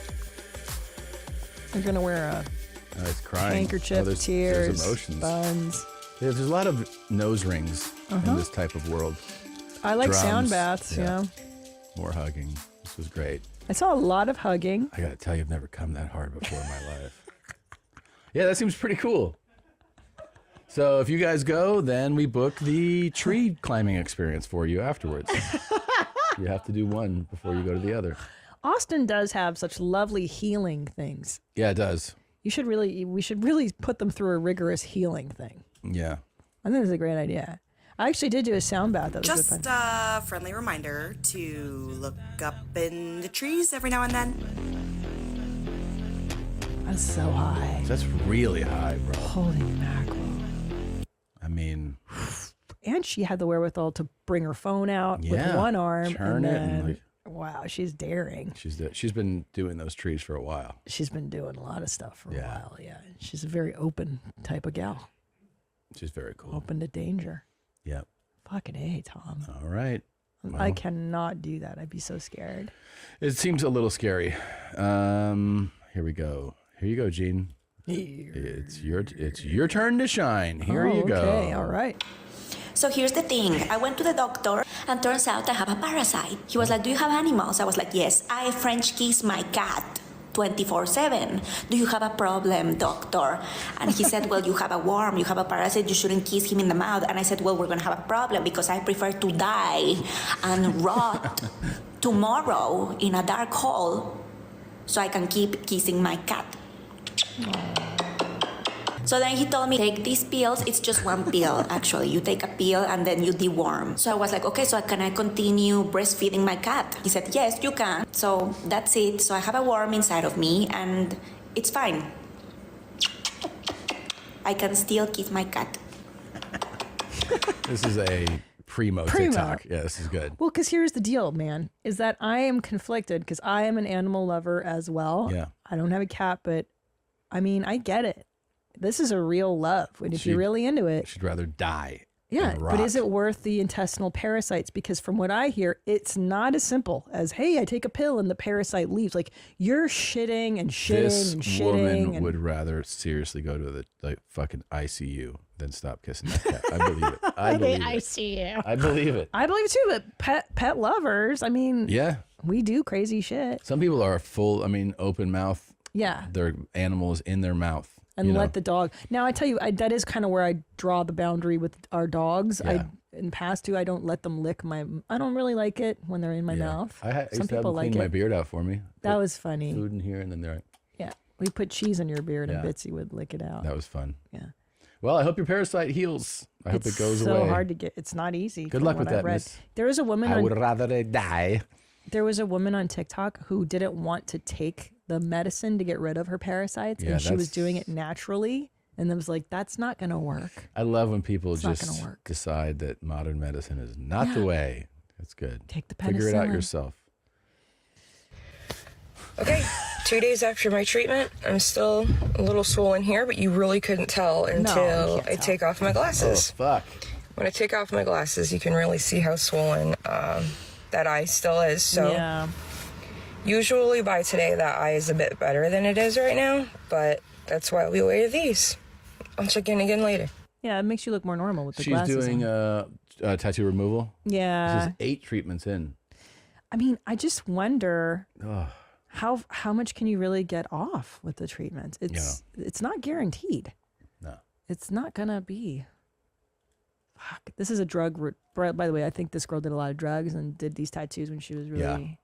You're going to wear a Oh, it's crying. handkerchief, there's tears, emotions. buns. There's a lot of nose rings in this type of world. I like sound Drums, baths, yeah. yeah. More hugging. This was great. I saw a lot of hugging. I got to tell you, I've never come that hard before in my life. Yeah, that seems pretty cool. So if you guys go, then we book the tree climbing experience for you afterwards. You have to do one before you go to the other. Austin does have such lovely healing things. Yeah, it does. We should really put them through a rigorous healing thing. Yeah. I think it's a great idea. I actually did do a sound bath. That was Just good fun. a friendly reminder to look up in the trees every now and then. That's so high. That's really high, bro. Holy mackerel. I mean, And she had the wherewithal to bring her phone out with yeah, one arm. turn and it then, and like, wow, she's daring. she's been doing those trees for a while. She's been doing a lot of stuff for a while, yeah. She's a very open type of gal. She's very cool. Open to danger. Yep. Fucking A, Tom. All right. I Well, cannot do that. I'd be so scared. it seems a little scary. Here we go. Here you go, Gene. It's your turn to shine. Here you go. Okay, all right. So here's the thing. I went to the doctor and turns out I have a parasite. He was like, "Do you have animals?" I was like, "Yes, I French kiss my cat 24/7. Do you have a problem, doctor?" And he said, "Well, you have a worm, you have a parasite, you shouldn't kiss him in the mouth." And I said, "Well, we're going to have a problem because I prefer to die and rot tomorrow in a dark hole so I can keep kissing my cat." So then he told me, take these pills. It's just one pill, actually. You take a pill and then you deworm. So I was like, okay, so can I continue breastfeeding my cat? He said, yes, you can. So that's it. So I have a worm inside of me and it's fine. I can still kiss my cat. This is a primo TikTok. Yeah, this is good. Well, because here's the deal, man, is that I am conflicted because I am an animal lover as well. Yeah. I don't have a cat, but I mean, I get it. This is a real love. And if you're really into it. She'd rather die. Yeah, than but rot. is it worth the intestinal parasites? Because from what I hear, it's not as simple as, hey, I take a pill and the parasite leaves. Like, you're shitting and shitting This and shitting. woman and would rather seriously go to the fucking ICU than stop kissing that cat. I believe it. I believe it. ICU. I believe it. I believe it too, but pet lovers, I mean, Yeah. we do crazy shit. Some people are full, open mouth. Yeah. Their animal is in their mouth. And you know? let the dog. Now, I tell you, that is kind of where I draw the boundary with our dogs. Yeah. In past two, I don't let them lick I don't really like it when they're in my mouth. I Some used to have people them like clean my it. beard out for me. That Put was funny. Food in here, and then they're like, Yeah. We put cheese on your beard and Yeah. Bitsy would lick it out. that was fun. Yeah. Well, I hope your parasite heals. I hope it goes so away. hard to get. It's not easy. Good from luck what with I've that, read. miss. There was a woman. I would rather die. There was a woman on TikTok who didn't want to take the medicine to get rid of her parasites, Yeah, and she was that's- doing it naturally. And I was like, that's not going to work. I love when people It's not just gonna work. decide that modern medicine is not the way. That's good. Take the Figure it out penicillin. yourself. Okay, 2 days after my treatment, I'm still a little swollen here, but you really couldn't tell until I take off my glasses. Oh, fuck. When I take off my glasses, you can really see how swollen that eye still is. So yeah. Usually by today, that eye is a bit better than it is right now, but that's why we wear these. I'll check in again later. Yeah, it makes you look more normal with the She's glasses doing on. tattoo removal. Yeah. This is 8 treatments in. I mean, I just wonder Ugh. how much can you really get off with the treatment? It's not guaranteed. No. It's not gonna be. Fuck. This is a drug. By the way, I think this girl did a lot of drugs and did these tattoos when she was really,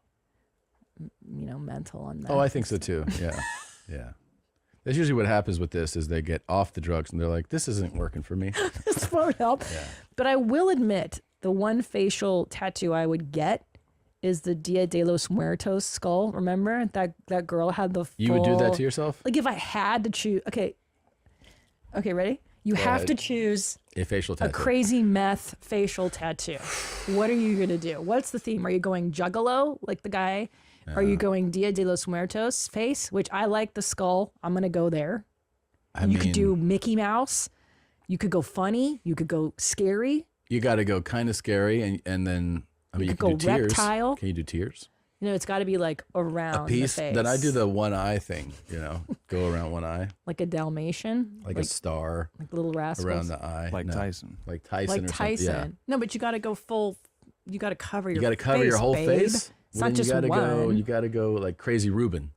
mental on that. Oh, I think so too. Yeah. Yeah. That's usually what happens with this is they get off the drugs and they're like, this isn't working for me. This won't help. Yeah. But I will admit, the one facial tattoo I would get is the Dia de los Muertos skull. Remember that girl had the full... You would do that to yourself? Like if I had to choose... Okay, ready? You have to choose a facial tattoo. A crazy meth facial tattoo. What are you going to do? What's the theme? Are you going juggalo, like the guy? Are you going Dia de los Muertos face, which I like the skull. I'm going to go there. You could do Mickey Mouse. You could go funny. You could go scary. You got to go kind of scary, and then you could can go do tears. reptile. Can you do tears? It's got to be like around a piece. the face. Then I do the one eye thing. Go around one eye. Like a Dalmatian, like a star, like little rascals around the eye, like Tyson, like Tyson, or something. Yeah. No, but you got to go full. You got to cover your. You got to cover your whole face. It's not just one. You got to go like Crazy Ruben.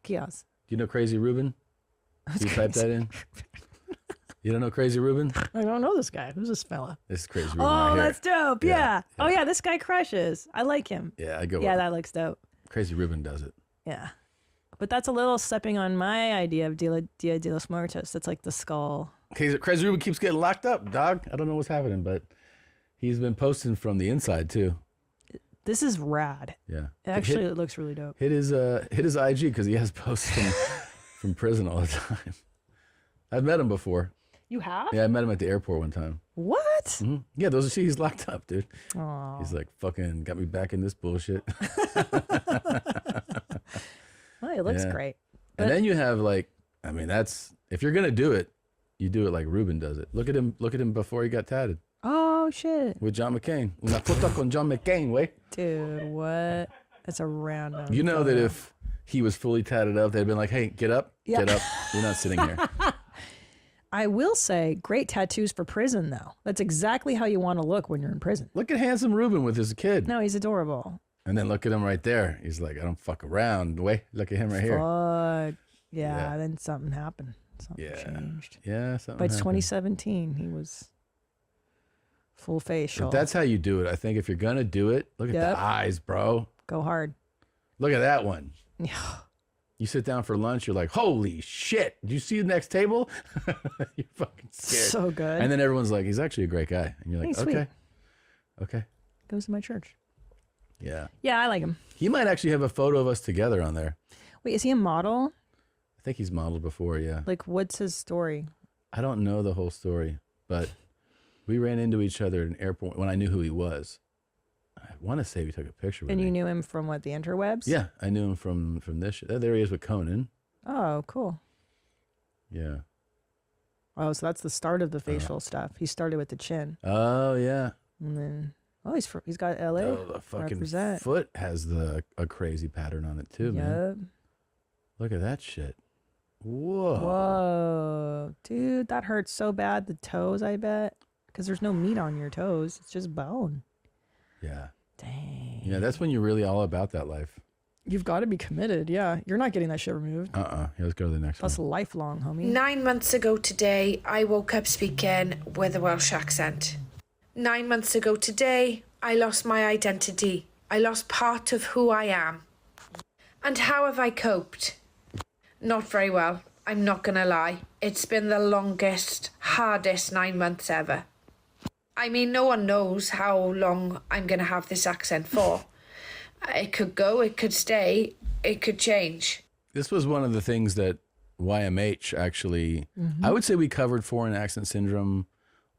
Yes. Do you know Crazy Ruben? You type that in. You don't know Crazy Ruben? I don't know this guy. Who's this fella? This is Crazy Ruben. Oh, right here. that's dope. Yeah. Oh, yeah. This guy crushes. I like him. Yeah, I go. Yeah, that looks dope. Crazy Ruben does it. Yeah. But that's a little stepping on my idea of Dia de los Muertos. That's like the skull. Crazy Ruben keeps getting locked up, dog. I don't know what's happening, but he's been posting from the inside too. This is rad. Yeah. Actually, it looks really dope. Hit his IG because he has posts from prison all the time. I've met him before. You have? Yeah, I met him at the airport one time. What? Mm-hmm. Yeah, he's locked up, dude. Aww. He's like, fucking got me back in this bullshit. Well, it looks great. And then you have if you're gonna do it, you do it like Ruben does it. Look at him before he got tatted. Oh shit. With John McCain. Una foto con John McCain, way. Dude, what? That's a random. You know that if he was fully tatted up, they'd been like, hey, get up. Yeah. Get up. You're not sitting here. I will say, great tattoos for prison, though. That's exactly how you want to look when you're in prison. Look at handsome Ruben with his kid. No, he's adorable. And then look at him right there. He's like, I don't fuck around. Wait, look at him right here. Fuck. Yeah, then something happened. Something changed. Yeah, something By happened. 2017, he was full facial. But that's how you do it. I think if you're going to do it, look at the eyes, bro. Go hard. Look at that one. Yeah. You sit down for lunch, you're like, holy shit. Did you see the next table? You're fucking scared. So good. And then everyone's like, he's actually a great guy. And you're like, He's okay. sweet. Okay. Goes to my church. Yeah. Yeah, I like him. He might actually have a photo of us together on there. Wait, is he a model? I think he's modeled before, yeah. Like, what's his story? I don't know the whole story, but we ran into each other at an airport when I knew who he was. I want to say we took a picture with And him. you knew him from what, the interwebs? Yeah, I knew him from this shit. There he is with Conan. Oh, cool. Yeah. Oh, so that's the start of the facial stuff. He started with the chin. Oh, yeah. And then, he's got LA. Oh, the fucking Represent. foot has a crazy pattern on it too, man. Look at that shit. Whoa. Whoa. Dude, that hurts so bad. The toes, I bet. Because there's no meat on your toes. It's just bone. Yeah. Dang. Yeah, that's when you're really all about that life. You've got to be committed. Yeah. You're not getting that shit removed. Yeah, let's go to the next That's one. lifelong, homie. 9 months ago today, I woke up speaking with a Welsh accent. 9 months ago today, I lost my identity. I lost part of who I am. And how have I coped? Not very well. I'm not gonna lie. It's been the longest, hardest 9 months ever. I mean, no one knows how long I'm gonna have this accent for. It could go, it could stay, it could change. This was one of the things that YMH actually, I would say we covered foreign accent syndrome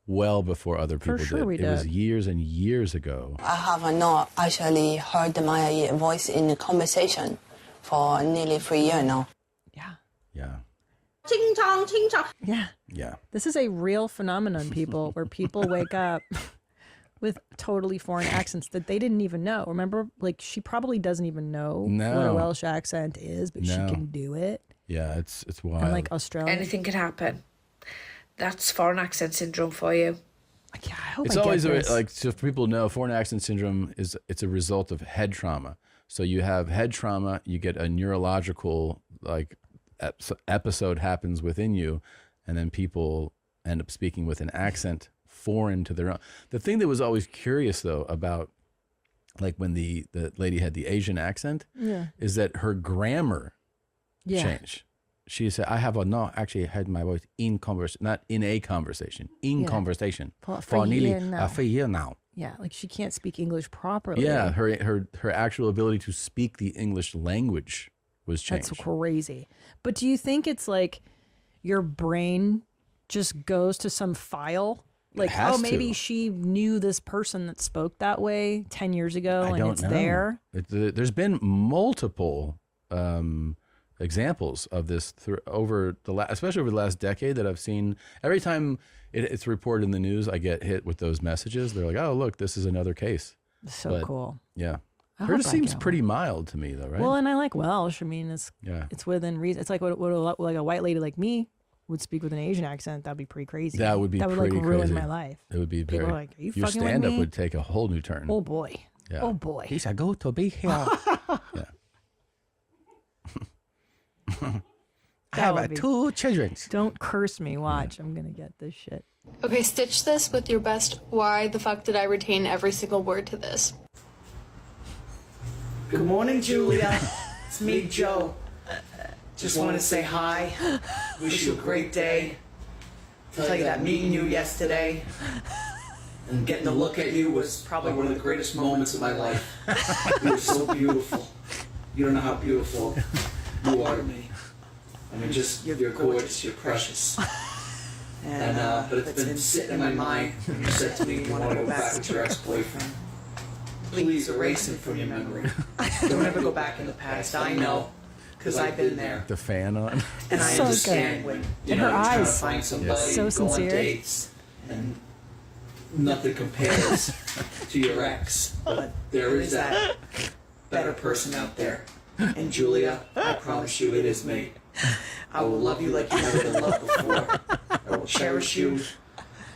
well before other people sure did. we It was did. years and years ago. I have not actually heard my voice in the conversation for nearly 3 years now. Yeah. Ching chong, ching chong. Yeah. Yeah. This is a real phenomenon, people, where people wake up with totally foreign accents that they didn't even know. Remember, like, she probably doesn't even know what No. a Welsh accent is, but she No. can do it. Yeah, it's wild. And like Australia. Anything could happen. That's foreign accent syndrome for you. I hope It's I get always this. like, so for people to know, foreign accent syndrome it's a result of head trauma. So you have head trauma, you get a neurological like episode happens within you, and then people end up speaking with an accent foreign to their own. The thing that was always curious though about like when the lady had the Asian accent is that her grammar changed. She said, I have not actually had my voice in conversation, not in a conversation, conversation. For a year now. For a year now. Yeah, like she can't speak English properly. Yeah, her actual ability to speak the English language was changed. That's crazy. But do you think it's like your brain just goes to some file? Like, oh, maybe she knew this person that spoke that way 10 years ago and it's there? There's been multiple examples of this especially over the last decade that I've seen. Every time it's reported in the news, I get hit with those messages. They're like, oh, look, this is another case. So cool. Yeah. Hers seems pretty mild to me, though, right? Well, and I like Welsh. I mean, it's within reason. It's like what like a white lady like me would speak with an Asian accent. That'd be pretty crazy. That would be pretty like ruin crazy. my life. It would be People very. are like, are you your fucking with stand-up me? would take a whole new turn. Oh boy. Yeah. Oh boy. He said, "Go to be here." Yeah. I have two children. Don't curse me. Watch. I'm gonna get this shit. Okay, stitch this with your best. Why the fuck did I retain every single word to this? Good morning, Julia. It's me, Joe. Just want to say hi. Wish you a great day. Tell you that meeting you yesterday and getting to look at you was probably one of the greatest moments of my life. You were so beautiful. You don't know how beautiful you are to me. I mean, you're gorgeous, you're precious. And but it's been sitting in my mind when you said to me you want to go back with your ex-boyfriend. Please erase him from your memory. Don't ever go back in the past. I know, because I've been there. The fan on. And I understand when and her you're trying to eyes, find somebody, so go sincere. on dates, and nothing compares to your ex. But there is that better person out there. And Julia, I promise you it is me. I will love you like you've never been loved before. I will cherish you.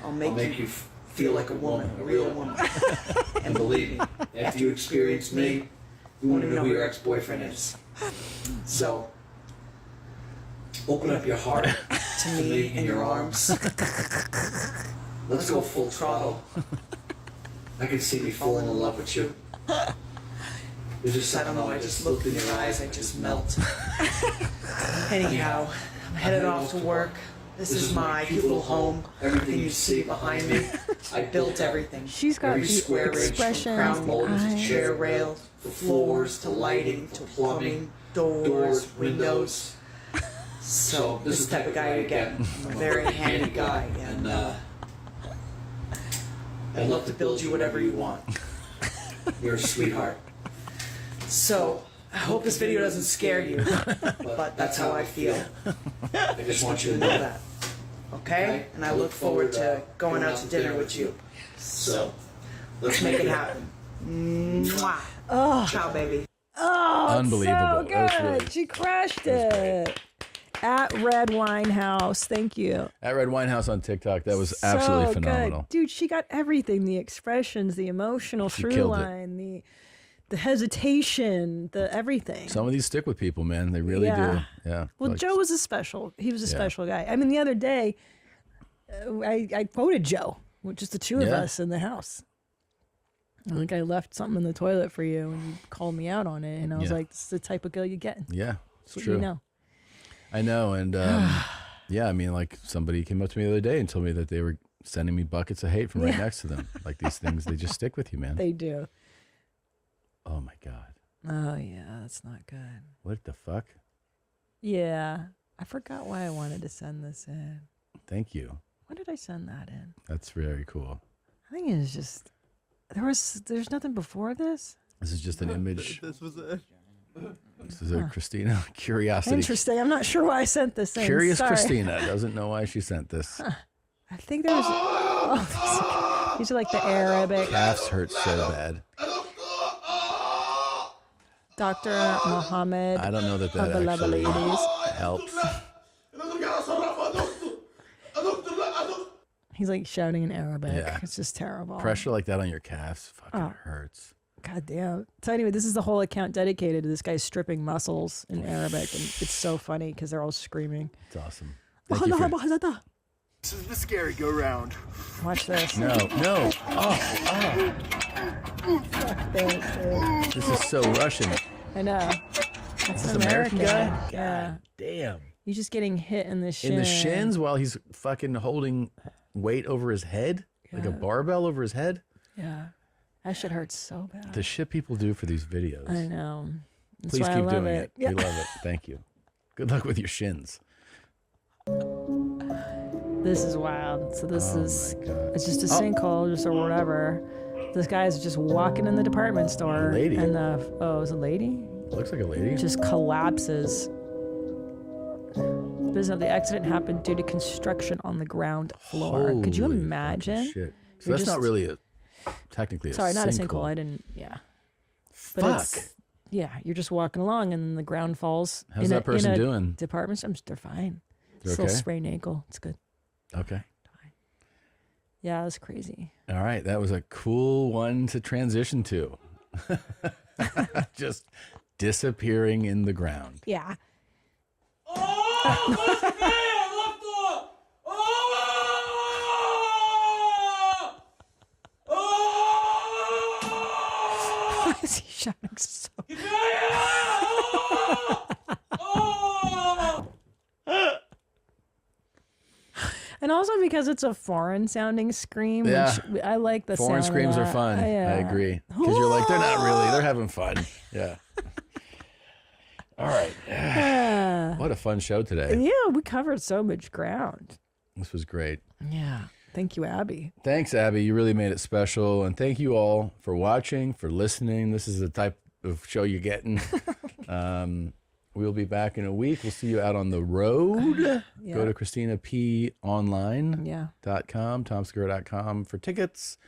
I'll make you feel like a woman, a real woman. And believe me, after you experience me, you want to know who your ex-boyfriend is. So, open up your heart to me in your arms. Let's go full throttle. I can see me falling in love with you. It's just, I don't know, I just looked in your eyes, I just melt. Anyhow, I'm headed off to work. This is my cute little home. Everything you see behind me, I built everything. She's got every the square inch, from expressions, crown the moldings to eyes. chair rails, to floors, to lighting, to plumbing, doors, windows. So this is the type of guy you get. I'm a very handy guy, and I'd love to build you whatever you want. You're a sweetheart. So, I hope this video doesn't scare you, but that's how I feel. I just want you to know that. Okay? And I look forward to going out to dinner with you. So, let's make it happen. Mwah. Oh. Ciao, baby. Oh, Unbelievable. So That was good. really- She crushed it. At Red Winehouse. Thank you. At Red Winehouse on TikTok, that was So absolutely good. phenomenal. Dude, she got everything. The expressions, the emotional She through killed it. line, the hesitation, the everything. Some of these stick with people, man. They really do. Yeah. Well, Like, Joe was he was a Yeah. special guy. I mean, the other day, I quoted Joe, which is the two of Yeah. us in the house. I think I left something in the toilet for you, and you called me out on it. And I was Yeah. like, "This is the type of girl you get." Yeah, it's That's what true. you know. I know. And yeah, I mean, like somebody came up to me the other day and told me that they were sending me buckets of hate from right Yeah. next to them. Like these things, they just stick with you, man. They do. Oh my God. Oh yeah, that's not good. What the fuck? Yeah, I forgot why I wanted to send this in. Thank you. When did I send that in? That's very cool. I think it was just there's nothing before this. This is just an image. This was it. This is a Christina curiosity. Interesting. I'm not sure why I sent this in. Curious Sorry. Christina doesn't know why she sent this. Huh. I think there was. Oh, these are like the Arabic. Calves hurt so bad. Dr. Mohammed. I don't know that of the actually ladies. helps. He's like shouting in Arabic. Yeah. It's just terrible. Pressure like that on your calves fucking Oh. hurts. God damn. So anyway, this is the whole account dedicated to this guy stripping muscles in Arabic, and it's so funny because they're all screaming. It's awesome. This is the scary go round. Watch this. No. Oh. This is so Russian. I know. That's this an American guy? Yeah. Damn. He's just getting hit in the shin. In the shins while he's fucking holding weight over his head? Like a barbell over his head? Yeah. That shit hurts so bad. The shit people do for these videos. I know. That's Please why keep I love doing it. Yeah. We love it. Thank you. Good luck with your shins. This is wild. So this is, it's just a sinkhole, just or whatever. This guy's just walking in the department store. Lady. And is it a lady? Looks like a lady. Just collapses. The accident happened due to construction on the ground floor. Could you Holy imagine? Shit. So that's not really technically a Sorry, not a sinkhole. sinkhole. I didn't, But Fuck. you're just walking along and the ground falls. How's that person doing? Department store, they're fine. They're Still okay? sprained ankle. It's good. Okay. Yeah, that's crazy. All right. That was a cool one to transition to. Just disappearing in the ground. Yeah. Why is he shouting so? And also because it's a foreign sounding scream, Yeah. which I like the Foreign sound screams of are that. fun. Yeah. I agree. Because you're like, they're not really, they're having fun. Yeah. All right. What a fun show today. Yeah, we covered so much ground. This was great. Yeah. Thank you, Abby. Thanks, Abby. You really made it special. And thank you all for watching, for listening. This is the type of show you're getting. We'll be back in a week. We'll see you out on the road. Yeah. Go to ChristinaPOnline.com, Yeah. TomSegura.com for tickets.